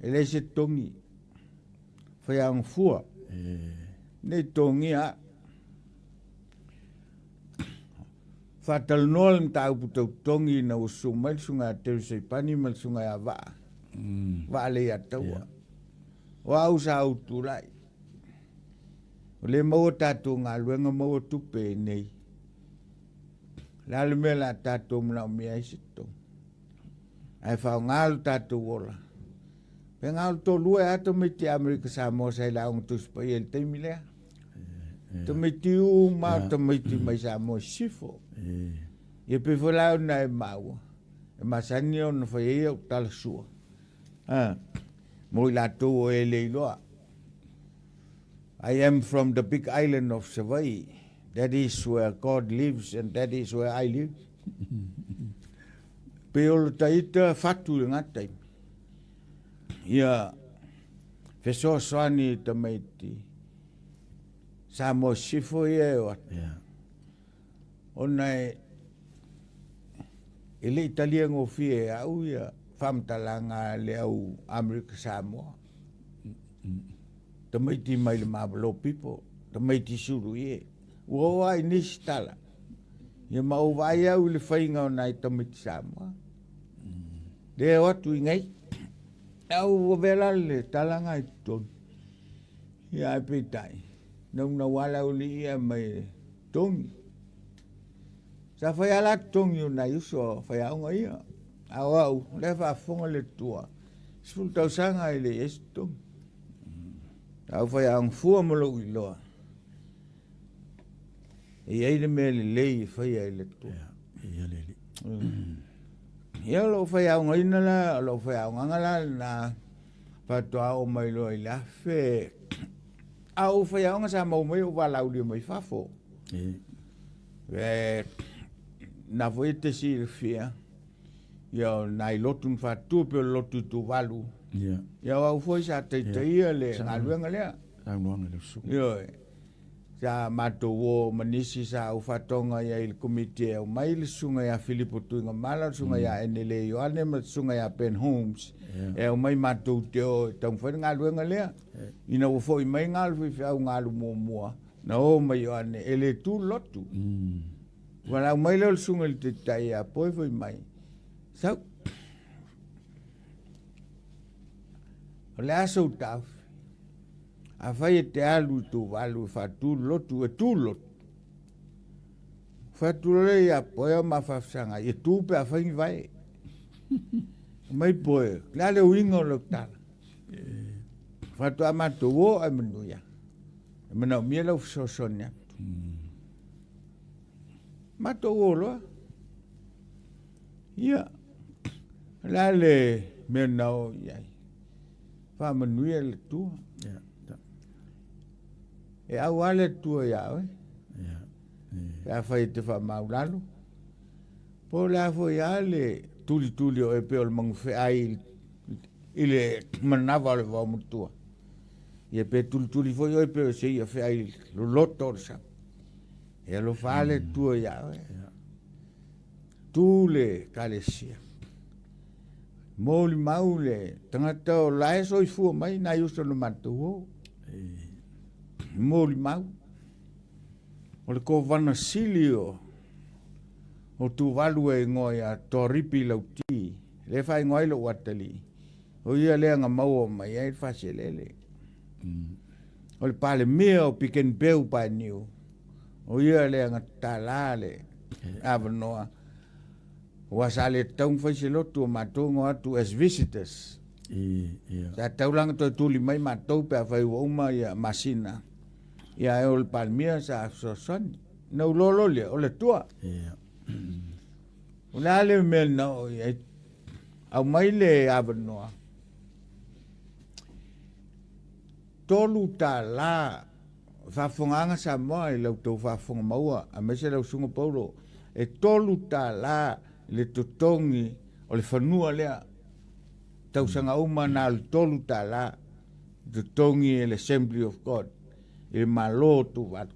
ele se tongi fa ya un fua ne tongi fatal nol tau puto tongi na usumai sunga te se pani mal sunga ya va le ya tau wa usa utulai le mo tatu nga luenga mo tupe nei la le mela tatu mna mi ai sito ai fa ngal tatu wola Pengal to lue ato miti Amerika Samoa sa ilaong tuspa i el teimilea. To miti ma to miti mai Samoa sifo. Ia pe whalao na e maua. E masani o na whai o tala sua. Mo i lato o e leiloa. I am from the big island of Savai. That is where God lives and that is where I live. Pe o lo taita fatu ngatai. Ia feso soani tamaiti. Samo sifo ia o. Ona ele Italia ngofie au ia famtalanga le au Amerika Samoa. Tamaiti mai le mablo people. Tamaiti suru ie. Ua ai nistala. Ia mau vai au le whainga o nai tamaiti Samoa. Lea watu ingai. Au vela le talanga i ton. Ia ai petai. Nau na wala uli ia mai tongi. Sa whai ala tongi o nai uso whai aunga ia. Au le whafonga le tua. Sul tau sanga i le esu tongi. Au whai aunga fua malo i loa. E aile me le lei whai ai le tua. Ia lele. Ia lo whai aunga ina la, lo whai aunga ngala na patua o mai loa i la fe. Au whai aunga sa mau mai o wala uli mai fafo. Na voi te si le fia. Ia na i lotu mfatu pe lotu tu walu. Ia au foi sa te ia le ngaluenga lea. Ngaluenga le su. Ia sa mato wo manisi sa au fatonga ia il komite au mai le sunga ia Filipo tuinga mala sunga ia enele Ioane ma sunga ia Ben Holmes. E au mai mato teo tau whainga ngaluenga lea. Ina wo foi mai ngalu fi au ngalu mua. Na o mai Ioane ele tu lotu. Wana au mai leo sunga le te tai a poi foi mai. Sau. Ole aso tau. A fai te alu tu walu fatu lotu e tu lotu. Fatu le ia poe ma fafsanga. E tu pe a fai vai. Mai poe. Lale wingo lo tala. Fatu amato wo a menuia. Menau miela u sosonia. Mato wo lo. Ia. Lale menau iai. Fa menuia le tua. E au ale tua iau, e a fai te wha maulalo. Po la fo iale tuli o e peo le mangu fe ai ile manawa le wau mutua. I e pe tuli fo o e peo se ia fe ai lo loto le sa. E alo fa ale tua iau, tule kalesia. Moli maule, tangata o lae soifua mai na yuso no matuo. Moli mau. O le ko vana sili o tu walu e ngoi a toripi lau ti. Le fai ngoi lo watali. O ia lea nga mau o mai e fase lele. O le pale mea o piken peu pa niu. O ia lea nga talale. Avanoa. Wasale taung fase lotu o matongo atu as visitors. Sa taulang to tuli mai matou pe a fai uma ia masina. Ia e o le palmia sa soson. Na ulolo le, o le tua. O le ale me na o ia. Au mai le avanoa. Tolu ta la. Fafonganga sa moa i lau tau fafonga maua. A mese lau sunga Paulo. E tolu ta la le totongi o le whanua lea. Tau sanga uma na le tolu ta la. Totongi e le Assembly of God. E malo tu wat.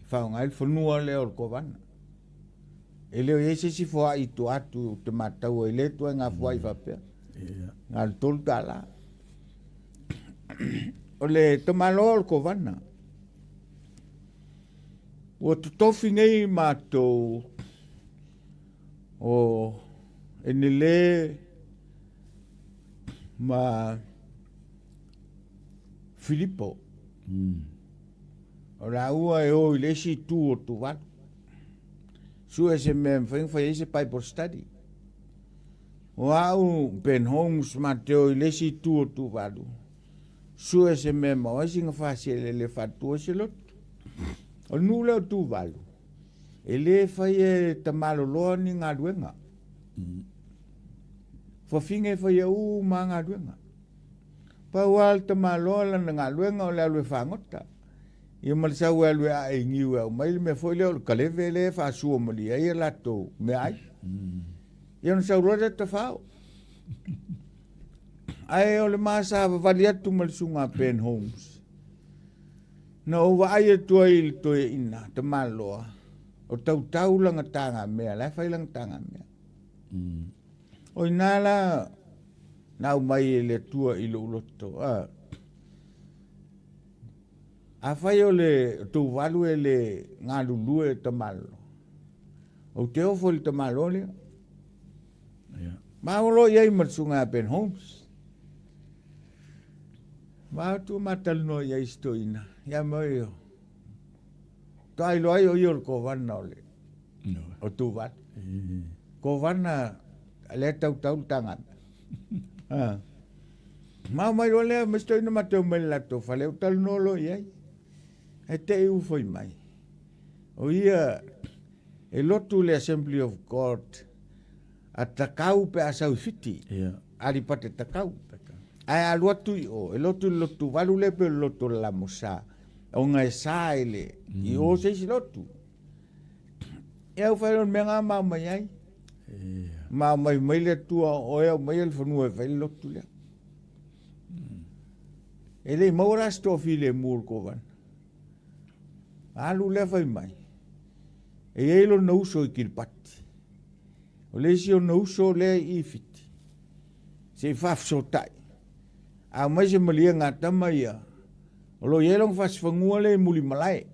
Whao ngai whanua leo o kovana. E leo ese si fua i tu atu te matau e le tua ngā fua i whapea. Ngā tolu ta la. O le te malo o kovana. O tu tofi ngai mātou o enele ma Filipo. O la ua e o ile si tu o tu watu. Su e se me mwhaing whai e se Bible study. Wau Ben Holmes Mateo lesi tu valu. Sua se me mo singa fasile le fatu se lot. O nula tu valu. Ele fai tamalo lo ni ngaduenga. Fo finge fai u manga duenga. Pa wal tamalo la ngaduenga o la lu fangota. Ia malisa ua lu a ingi ua mai me foi le kaleve le fa su mo li ai la to me ai. Ia no sa roda te fao. Ai o le masa valia tu mal sunga Ben Holmes. No wa ai tu ai to ina te malo. O tau langa tanga mea, la fai langa tanga mea. O inala na mai le tua i lo loto. A fai o le tu valu e le ngā lulue te malo. O te ofo le te malo le. Ma olo iai matsunga Ben Holmes. Ma tu matal no iai stoina. Ia mai o. Tai lo ai o ior ko vana ole. O tu vat. Ko vana le tau tangan. Ma mai lo le me stoina mateo me lato fale o tal no lo iai. E te u foi mai. O ia e lotu le Assembly of God a takau pe a Soifuaga. Ali pate takau. Ai a lotu o e lotu valu le pe lotu la mosa. O ngai saile. I o se si lotu. E au fai on menga ma mai ai. Ma mai le tua o e mai el fonu e fai lotu le. E le maura stofi le mur ko van. Alu le fai mai. E elo no uso i kirpati. O le si o no uso le i fiti. Se faf so tai. A mai se malia ngata mai ia. O lo yelong fas fangua le muli malai.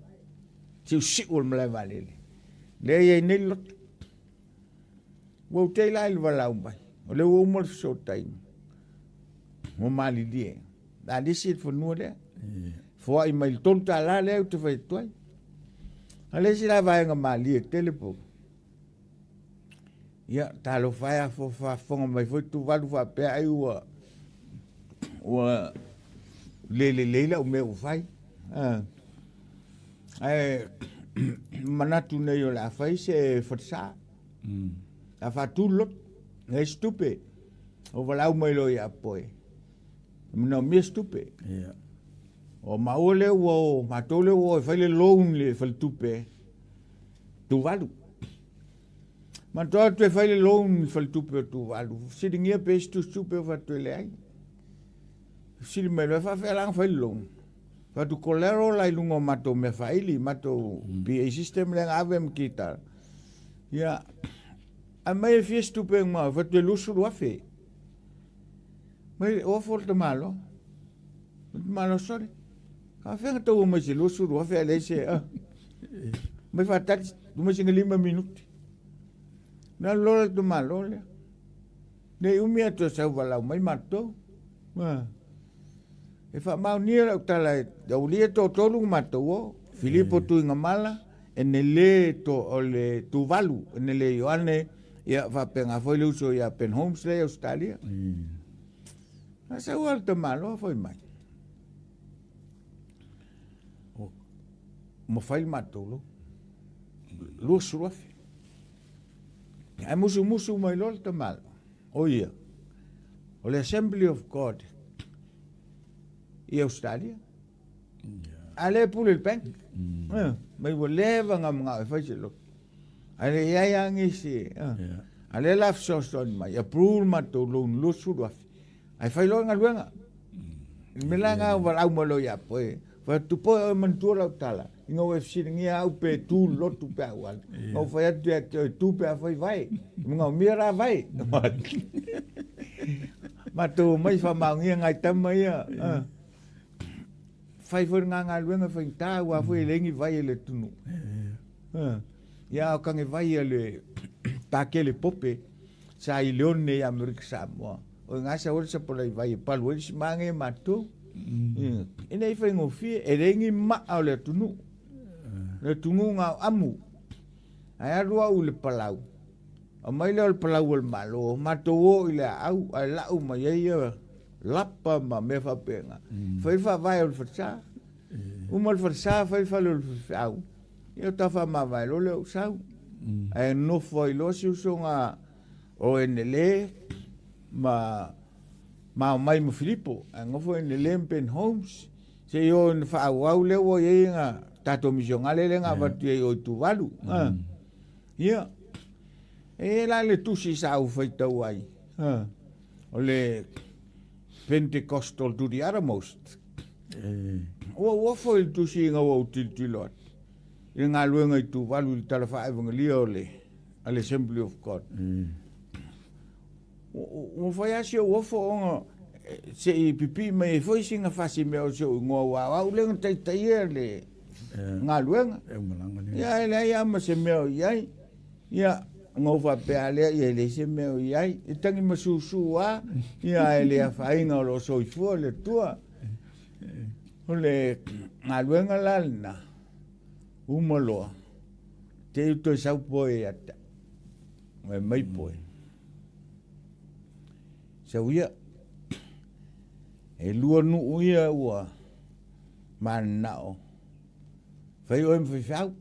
Se usi ul malai valele. Le ia nei lot. Wau te la il walau mai. O le umal so tai. Mo mali die. Da disi fanua le. Fo i mai tonta la le u te fai tuai. Ale si la vai nga mali e telepo. Ia talo fai a fo fa fonga mai foi tu valu fa pe ai ua le o meu fai. Ai manatu nei o la fai se forsa. La fa tu lot. E stupe. O valau mai lo ia poi. No mi stupe. O maole o matole o fai le loun le fai tupe. Tu valu. Ma toa tu fai le loun fai tupe tu valu. Siringia pe stu stupe o fatu le ai. Siri me lo fa lang fai loun. Fa tu kolero la ilungo mato me fai li mato PA system le avem kita. Ya. A mai fi stupe ma fa tu lusu lo fe. Mai o forte malo. Malo sorry. Ka fenga tau mai se lusu lo fe le se. Mai fa tat mai se 5 minuti. Na lola tu malo le. Ne umia to sa wala mai mato. E fa mau nia la tala o lia to tolu mato o Filipo tu ngamala e ne le to o le tu valu ne le Ioane ia fa penga foi le uso ia Ben Holmes le Australia. Asa wal to malo foi mai. Mo fai mato lo. Lo suafe. Ai musu mai lo to malo. O ia. O le Assembly of God i Australia. Ale pule il bank. Mai voleva nga fai lo. Ale ia yang isi. Ale la so mai approve mato lo suafe. Ai fai lo nga luenga. Melanga wala mo lo ya poe. Fa tu po mantua tala. Ngo FC ngia au pe tu lo tu pe wal. Ngo fa tu pe foi vai. Ngo mira vai. Ma tu mai fa ma ngia ngai tam mai a. Fai for nga luenga fa ta wa foi lengi vai le tunu. Ya ka nge vai le ta ke le pope. Sa I leone ya Amerika Samoa. O nga sa ol sa pola vai pa lo si mange matu. Ina I fai ngofi e rengi ma au le tunu nga amu. Ai arua u le palau. Mai le palau al malo, mato ile au ai lau mai ia lapa ma me fa penga. Fai fa vai al fa. Umal fa fai fa lo au. Ia ta fa ma vai lo le sau. Ai no foi lo si usonga o enele ma mai mo Filipo, ngo foi enele pen homes. Se yo fa au le wo ia tato misiongale le nga batu o tu valu. Ia. E la le tusi sa u fai tau ai. O le Pentecostal to the uttermost. O foi il tusi nga o tiltilot. I ngā luenga i tu walu i tala evangelia o le Assembly of God. O fai asi o ofo onga se i pipi mai foi singa fasi mea o se o ngā wā le ngā taitai e le ngā luenga. Ia ele ia ma se mea o iai. Ia ngofa pe ale ia le se mea o iai. I tangi masusu a ia ele a whainga o lo soifua le tua. O le ngā luenga lalna. Umaloa. Te uto sau poe ata. Mai poe. Sau ia. E lua nu ia ua. Manao. Fai oem fai fau.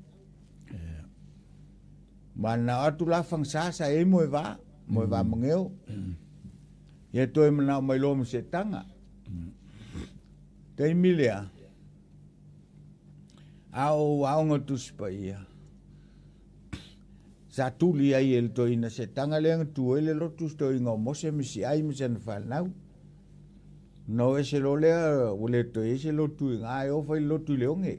Manao atu la fangsasa e moe va. Moe va mangeo. Ia toi manao mai lomo se tanga. Tei milea. Au ngatuspa ia. Sa tuli ai el to ina se tanga le tu ele lotus to inga mose misi ai mi sen fanau. No ese lo le ole to ese lo tu ai o fai lo tu leonge.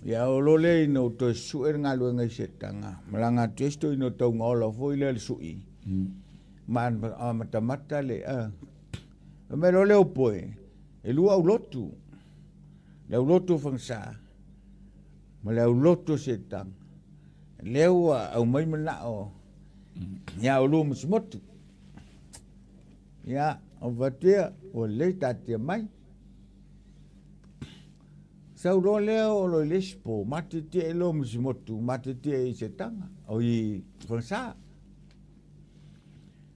Ya o lo le no to su er nga lo ngai se tanga. Malanga testo ino to ngolo foi le sui. Man mata le me lo le opoe. E lu au lotu. Leu loto fangsa. Ma leu loto setang. Leu au mai mana o. Ya o lu musmotu. Ya o vatia o le tatia mai. Sau ro leo lo lespo. Mate tia lo musmotu. Mate tia i setanga. O i fangsa.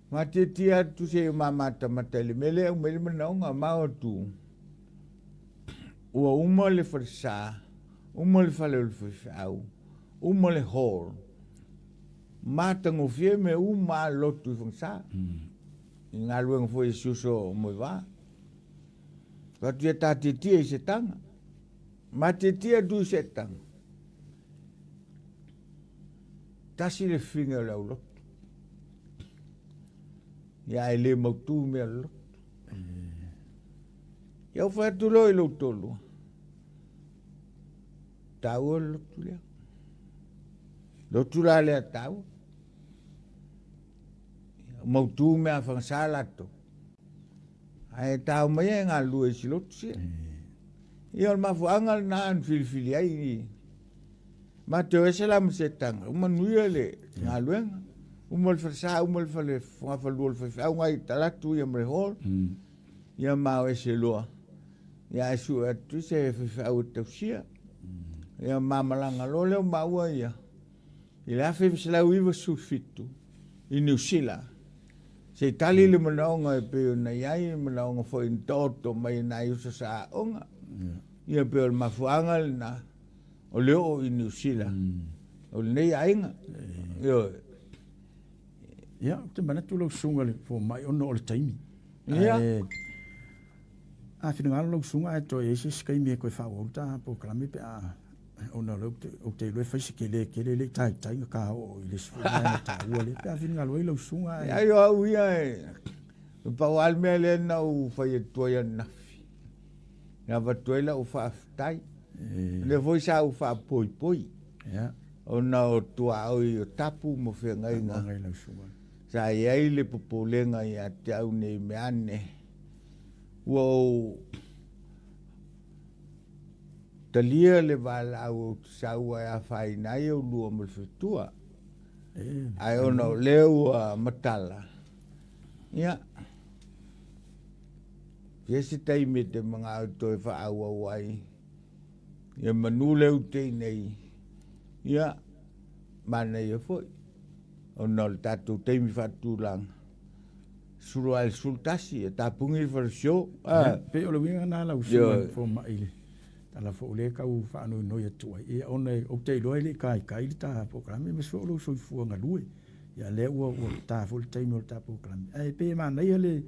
Mate tia tu se mamata matele. Mele au mele mana o nga mao tu. Ua uma le farsa, uma le fale le fafau, uma le hall. Matango fie me uma lotu fangsa. Ngā luenga foi suso moi va. Katua tati tia i setanga. Mate tia du setanga. Tasi le finga le au lotu. Ia ele mautu me al lotu. Ia fai tu loi lo tolu. Tau lo tu lea. Lo tu la lea tau. Mautu mea whangsalato. Ai tau mai ngā lua si lotu sia. Ia o mafuanga na an filifili ai ni. Ma te oese la msetanga. Uma nuia le ngā luenga. Uma le whasa, uma le whale whangawhalua le whawhau ngai talatu ia mrehol. Ia mao ese loa. Ia su atu se whawhau tausia. Ia mamalanga lo leo maua ia. Ia whawhislau iwa sufitu. I New Zealand. Se tali le manaonga e peo na iai, manaonga fo in toto mai na iusa sa onga. Ia peo mafuanga na o leo i New Zealand. O nei ainga. Ia, te manatu lau sunga le fo mai ono o le taimi. Ia. A whina ngālo lau sunga e toi eise skai mea koe whauauta po kalame pe a ona lau o te loe whaisi ke le tai ngā kā o i le sifuna na tā ua le pe a whina ngālo e lau sunga e. Ia yo au ia e. Pau almea le na u whai e tuai nafi. Nga watuai la u whaafitai. Le voi sa u whaapoi poi. Ia. O na o tua au i o tapu mo whea ngai ngā. Ngai lau sunga. Sa iai le popolenga i a te au nei meane. Wow. Talia le vala au saua a fai nai o lua mo fitua. Ai ono leu matala. Ia. Yesi taimi te mga auto e wha aua wai. Ia manu leu te nei. Ia. Mana ia foi. ona le tatou teimi whaatulanga. Suru al sultasi, e tapungi wharisio. Pe o le winga nā lau sua fo maile. Tala fo le kau whaanui noi atua. E ona o te iloa le kai le tā pokalame, me so lo soifuanga lue. Ia le ua tā fo le teimi o le tā pokalame. E pe ma nei le,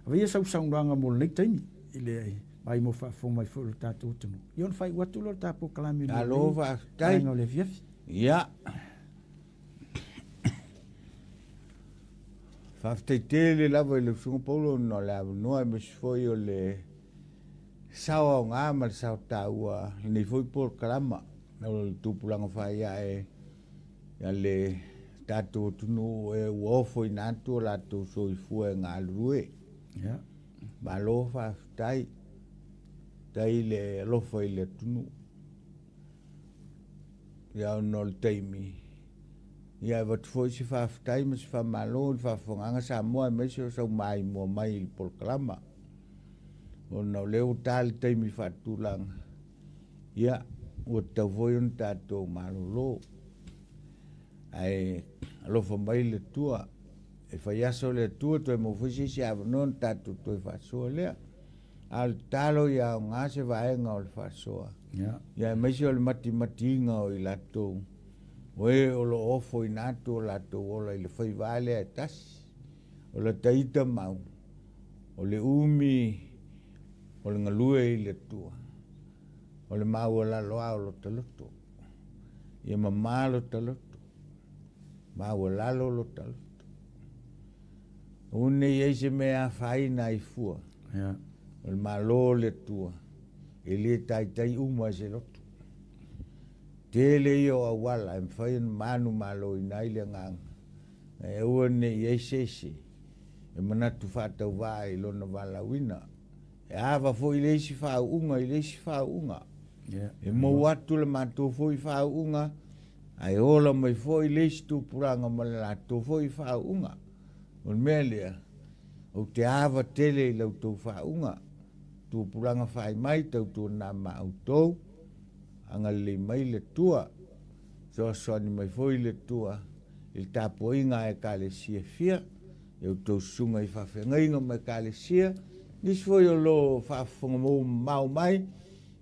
avea sau saunranga mo le teimi. Ile ai, mai mo whaafo mai fo le tātou tunu. Ion whai watu lo le tā pokalame. Alo whaatai. Ainga le fiafi. Ia. Whafteitele lava i le sunga Paulo no le avanua me sifoi o le sawa o ngā ma le sao tāua nei foi por kalama o le tūpulanga whai ia le tātou tunu e uofo i nātu o lātou soifua e ngā lurue. Ia. Ma lo whaftai tai le lofa i le tunu. Ia no le teimi. Ia wat foi si whaftai ma si whamalo i whafonganga sa mua me si o sau mai mua mai i polkalama. O nau leo tāli teimi whatulanga. Ia, ua tau foi on tātou malolo. Ai, alofa mai le tua. E whaiaso le tua toi mo fuisi si avanon tātou toi whasoa lea. Al talo ia o ngā se vaenga o le whasoa. Ia, me si o le mati inga o i latou. Oe o lo ofo i nātu o lato ola i le whai vale a tasi. O le taita mau. O le umi. O le ngalue i le tua. O le mau o la loa o lo taloto. Ia mamā lo taloto. Mau o lalo lo taloto. Une i eise mea whaina i fua. O le malo le tua. E le tai uma se loto. Tele yo awala em fain manu malo inai le ngang. E uane yesese. E manatu fata vai lo na vala wina. E ava fo ilesi fa unga. E mo watu le matu fo fa unga. Ai ola mai fo ilesi tu puranga mala tu fo fa unga. On melia. O te ava tele lo tu fa unga. Tu puranga fai mai tu na ma auto. Anga le mai le tua, so ni mai foi le tua, il tapo inga e kalesia fia, eu tau sunga i whawhenga mai kalesia, nis foi o lo whawhonga mo mau mai,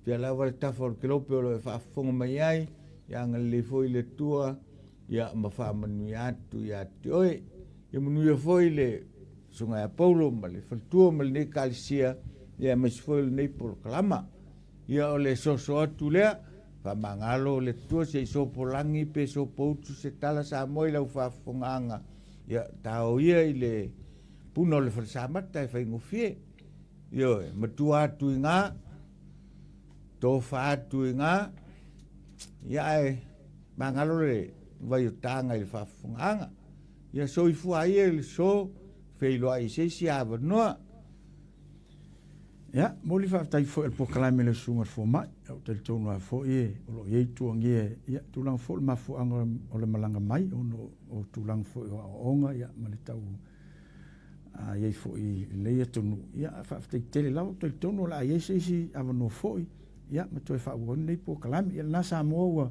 pia lawa le tafo kilope o lo e whawhonga mai ai, ia anga le foi le tua, ia ma whamanui atu ia te oe, ia manuia foi le sunga e Paulo, ma le whaltua ma le ne kalesia, ia mas foi le nei por kalama, ia o le soso atu lea, mangalo le tua se so polangi pe so poutu se tala sa moi lau whafonganga. Ia tau ia i le puno le whasamata e whaingofie. Ia matua atu i ngā, tofa atu i ngā, ia e mangalo le vai o tanga i le whafonganga. Ia soifua ia le so whailoa i se si awa noa. Ja, moli whaftai fo el pokalame le sunga fo mai, au te tonu fo e, o lo iei tuangi e, ia, tulang fo le mafu anga o le malanga mai, o tulang fo o onga, ia, ma le tau, iei fo i leia tonu, ia, whaftai tele lau, te tonu la iei seisi avano fo i, ia, ma toi whaauoni le pokalame, ia, nasa moa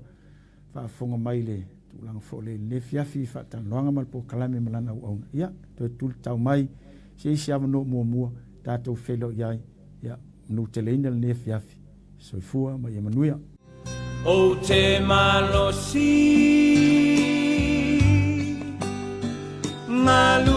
whaafonga mai le, tulang fo le fiafi whaatanoanga ma le pokalame malana au auna, ia, toi tuli tau mai, seisi avano mua, tātou whelo iai, ia no te leina le fiafi soifua mai emanuia o te malosi malu